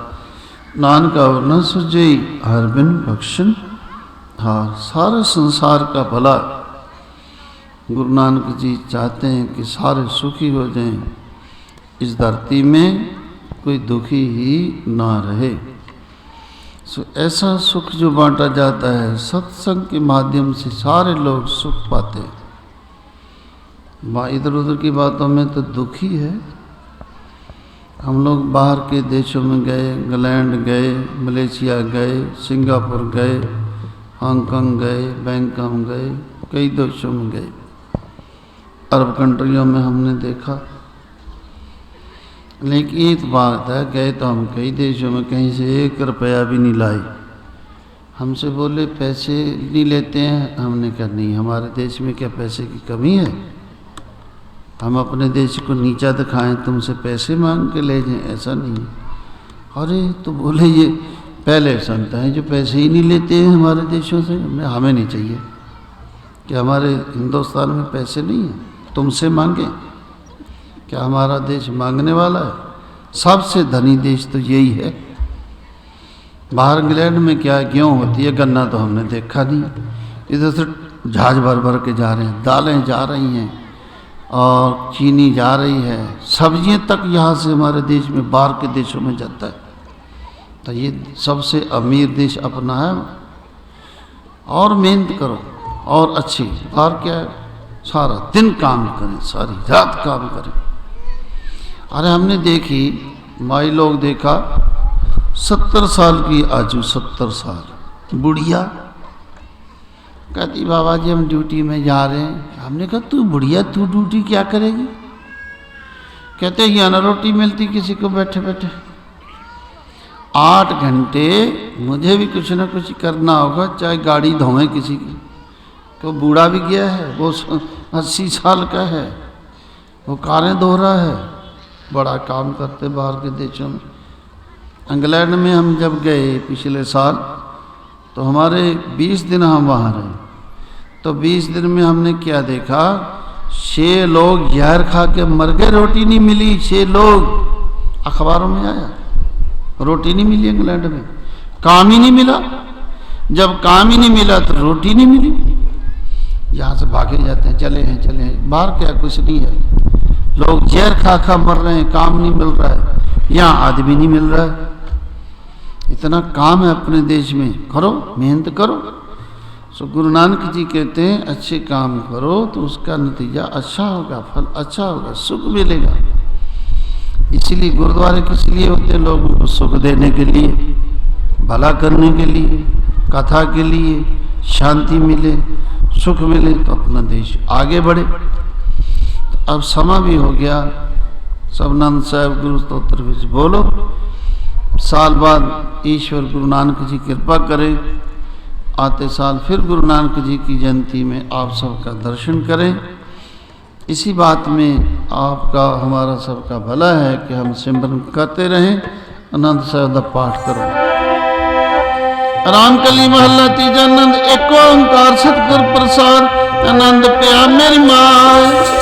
नानक और न सुजई, हर बिन बख्शन हार। सारे संसार का भला गुरु नानक जी चाहते हैं कि सारे सुखी हो जाएं, इस धरती में कोई दुखी ही ना रहे। ऐसा सुख जो बांटा जाता है सत्संग के माध्यम से, सारे लोग सुख पाते हैं। इधर उधर की बातों में तो दुखी है। हम लोग बाहर के देशों में गए, इंग्लैंड गए, मलेशिया गए, सिंगापुर गए, हांगकांग गए, बैंकॉक गए, कई देशों में गए, अरब कंट्रियों में हमने देखा। लेकिन एक बात है, गए तो हम कई देशों में, कहीं से 1 रुपया भी नहीं लाई। हमसे बोले पैसे नहीं लेते हैं, हमने कहा नहीं, हमारे देश में क्या पैसे की कमी है? हम अपने देश को नीचा दिखाएं, तुमसे पैसे मांग के ले जाएं, ऐसा नहीं है। अरे तो बोले ये पहले संत हैं जो पैसे ही नहीं लेते हैं हमारे देशों से, हमें नहीं चाहिए कि हमारे हिंदुस्तान में पैसे नहीं हैं, तुमसे मांगे। क्या हमारा देश मांगने वाला है? सबसे धनी देश तो यही है। बाहर इंग्लैंड में क्या गेहूँ होती है, गन्ना तो हमने देखा नहीं। इधर से जहाज भर भर के जा रहे हैं, दालें जा रही हैं और चीनी जा रही है, सब्जियां तक यहाँ से हमारे देश में बाहर के देशों में जाता है। तो ये सबसे अमीर देश अपना है। और मेहनत करो और अच्छी, और क्या है, सारा दिन काम करें, सारी रात काम करें। अरे हमने देखी, माई लोग देखा 70 साल की आजू, 70 साल, बुढ़िया कहती बाबा जी हम ड्यूटी में जा रहे हैं। हमने कहा तू बुढ़िया, तू ड्यूटी क्या करेगी? कहते यहाँ ना रोटी मिलती किसी को बैठे बैठे, 8 घंटे मुझे भी कुछ ना कुछ करना होगा, चाहे गाड़ी धोएं किसी की। तो बूढ़ा भी गया है, वो 80 साल का है, वो कारें धो रहा है, बड़ा काम करते बाहर के देशों में। इंग्लैंड में हम जब गए पिछले साल, तो हमारे 20 दिन हम वहाँ रहे। तो 20 दिन में हमने क्या देखा, 6 लोग जहर खा के मर गए, रोटी नहीं मिली। 6 लोग, अखबारों में आया, रोटी नहीं मिली इंग्लैंड में, काम ही नहीं मिला। जब काम ही नहीं मिला तो रोटी नहीं मिली। यहाँ से भागे जाते हैं, चले हैं, बाहर क्या कुछ नहीं है, लोग जहर खा खा मर रहे हैं, काम नहीं मिल रहा है, यहाँ आदमी नहीं मिल रहा है। इतना काम है अपने देश में, करो, मेहनत करो। सो गुरु नानक जी कहते हैं अच्छे काम करो तो उसका नतीजा अच्छा होगा, फल अच्छा होगा, सुख मिलेगा। इसीलिए गुरुद्वारे किस लिए होते हैं? लोगों को सुख देने के लिए, भला करने के लिए, कथा के लिए, शांति मिले, सुख मिले तो अपना देश आगे बढ़े। तो अब समय भी हो गया, सब नंद साहब गुरु स्तोत्र विच बोलो। साल बाद ईश्वर गुरु नानक जी कृपा करे, आते साल फिर गुरु नानक जी की जयंती में आप सबका दर्शन करें। इसी बात में आपका हमारा सबका भला है कि हम सिमरन करते रहें, आनंद साहब पाठ करो। रामकली महला तीजा, नंद एक ओंकार सतगुर प्रसाद, आनंद प्या मेरी माँ।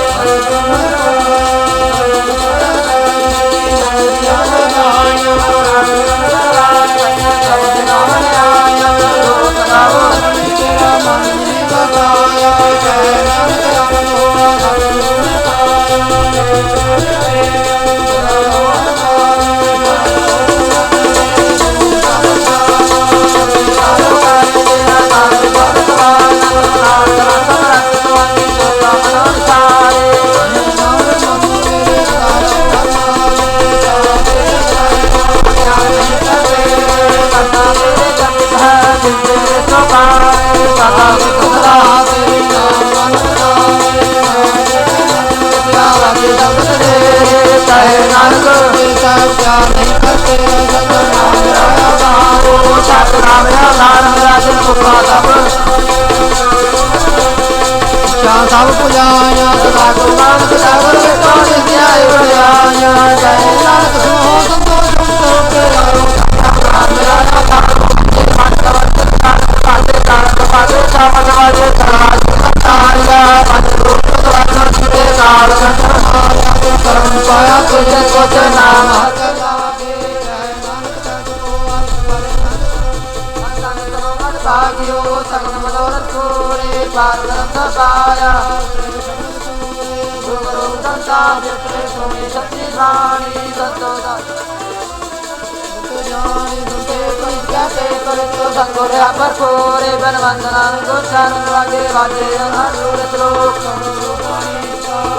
सब पुजाया सदा गुरु नानक देव तो ध्याय बढ़ाया, जय नानक सुनो संतोष संतोष प्यारो, मेरा नाम पाया तुझे कुछ नाम भाग्यो सकल मनोरथ पूरे पार पाया, गुरु संता सोनी सच्ची रानी संतोषा जानी दुखे कोई कहते पर तो संगोरे भरपूरे बनवंदना गोचन वागे वाजे हनुर श्लोक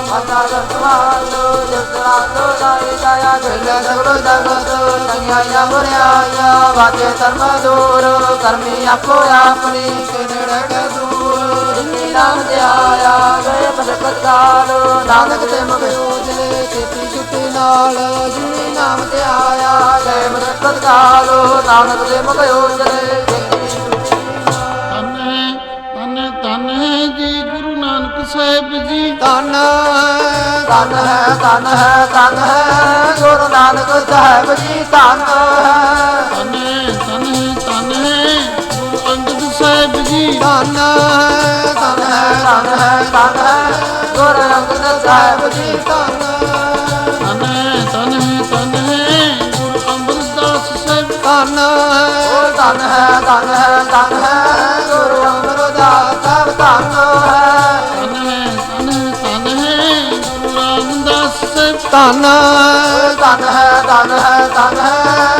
माता दर्शमालो जसरालो दाई दया गंगा सगलो जगतो संज्ञाया मुरयाया वाजे धर्म दूर कर्मी आपो आपनी केनेड़ के दूर जिनी नाम दे आया गए मशक्कत कालो नानक ते मगे उजले खेती छुट्टी नाल जिनी नाम दे आया गए मशक्कत कालो नानक ते मगे उजले धन है जी गुरु नानक साहिब जी, धन धन है धन है धन है गुरु नानक साहिब जी, धन धन है गुरु अंगद साहिब जी, धन धन है धन है धन है गुरु अंगद साहिब जी, धन गुरु अमरदास साहिब, धन धन है धन है धन है गुरु अमरदास साहिब, धन गुरु रामदास साहिब, धन धन है धन है धन है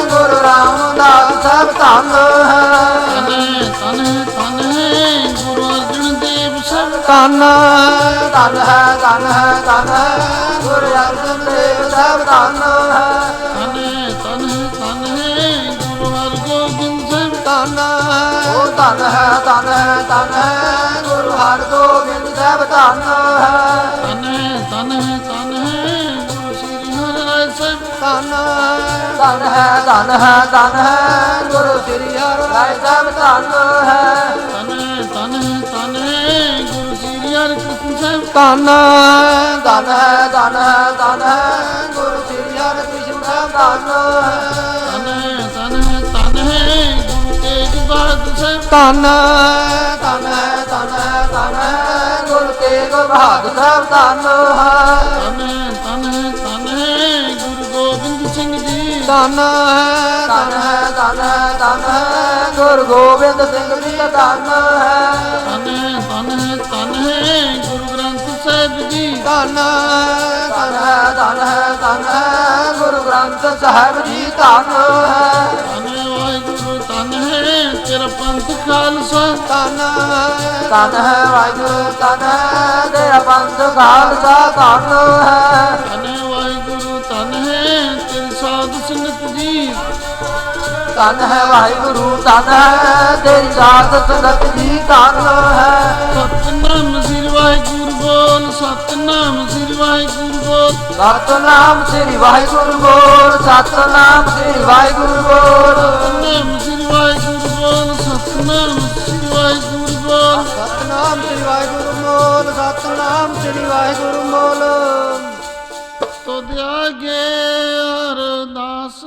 गुरु रामदास ਸਭ ਧਨ ਹੈ ਤਨ ਹੈ ਗੁਰੂ ਅਰਜਨ ਦੇਵ ਸਭ ਧਨ ਧਨ ਹੈ ਧਨ ਹੈ ਧਨ ਹੈ ਗੁਰੂ ਅਰਜਨ ਦੇਵ ਸਭ ਧਨ ਹੈ ਤਨ ਹੈ ਗੁਰੂ ਹਰਗੋਬਿੰਦ ਸਭ ਧਨ ਉਹ ਧਨ ਹੈ ਧਨ ਹੈ ਧਨ ਹੈ ਗੁਰੂ ਹਰਗੋਬਿੰਦ ਸਾਹਿਬ ਧਨ ਹੈ ਤਨ ਹੈ ਗੁਰੂ ਸ੍ਰੀ ਹਰਿ ਰਾਇ ਸਭ ਧਨ ਧਨ ਹੈ ਧਨ ਹੈ ਧਨ ਹੈ ਗੁਰੂ ਸ੍ਰੀ ਹਰਿ ਰਾਇ ਸਾਹਿਬ ਧਨ ਹੈ ਤਨ ਹੈ ਗੁਰੂ ਸ੍ਰੀ ਹਰਿ ਕ੍ਰਿਸ਼ਨ ਸਾਹਿਬ ਧਨ ਧਨ ਹੈ ਧਨ ਹੈ ਧਨ ਹੈ ਗੁਰੂ ਸ੍ਰੀ ਹਰਿ ਕ੍ਰਿਸ਼ਨ ਸਾਹਿਬ ਧਨ ਹੈ ਤਨ ਹੈ ਗੁਰੂ ਤੇਗ ਬਹਾਦਰ ਸਾਹਿਬ ਧਨ ਧਨ ਹੈ ਧਨ ਹੈ ਧਨ ਹੈ ਗੁਰੂ ਤੇਗ ਬਹਾਦਰ ਸਾਹਿਬ ਧਨ ਹੈ ਤਨ ਹੈ ਗੁਰੂ ਗੋਬਿੰਦ ਸਿੰਘ ਜੀ ਧਨ ਧਨ ਹੈ ਧਨ ਹੈ ਧਨ ਹੈ ਗੁਰੂ ਗੋਬਿੰਦ ਸਿੰਘ ਜੀ ਦਾ ਧਨ ਹੈ ਤਨ ਹੈ ਗੁਰੂ ਗ੍ਰੰਥ ਸਾਹਿਬ ਜੀ ਧਨ ਧਨ ਹੈ ਧਨ ਹੈ ਧਨ ਹੈ ਗੁਰੂ ਗ੍ਰੰਥ ਸਾਹਿਬ ਜੀ ਧਨ ਹੈ ਵਾਹਿਗੁਰੂ ਤਨ ਹੈ ਤੇਰਾ ਪੰਥ ਖਾਲਸਾ ਧਨ ਧਨ ਹੈ ਵਾਹਿਗੁਰੂ ਧਨ ਹੈ ਤੇਰਾ ਪੰਥ ਖਾਲਸਾ ਧਨ ਹੈ ਵਾਹਿਗੁਰੂ ਤਨ ਹੈ ਤੇਰੀ ਸਾਧ ਸੰਗਤ ਜੀ ਧਨ ਹੈ ਵਾਹਿਗੁਰੂ ਧਨ ਹੈ ਤੇਰੀ ਸਾਧ ਸੰਗਤ ਜੀ ਧਨ ਹੈ ਸਤਿਨਾਮ ਸ੍ਰੀ ਵਾਹਿਗੁਰੂ ਬੋਲ ਸਤਿਨਾਮ ਸ੍ਰੀ ਵਾਹਿਗੁਰੂ ਬੋਲ ਸਤਿਨਾਮ ਸ੍ਰੀ ਵਾਹਿਗੁਰੂ ਬੋਲ ਸਤਿਨਾਮ ਸ੍ਰੀ ਵਾਹਿਗੁਰੂ ਬੋਲ ਸਤਿਨਾਮ ਸ੍ਰੀ ਵਾਹਿਗੁਰੂ ਬੋਲ ਸਤਿਨਾਮ ਸ੍ਰੀ ਵਾਹਿਗੁਰੂ ਬੋਲ ਸਤਿਨਾਮ ਸ੍ਰੀ ਵਾਹਿਗੁਰੂ ਬੋਲ ਸਤਿਨਾਮ ਸ੍ਰੀ ਵਾਹਿਗੁਰੂ ਬੋਲ ਤੁਧ ਆਗੇ ਅਰਦਾਸ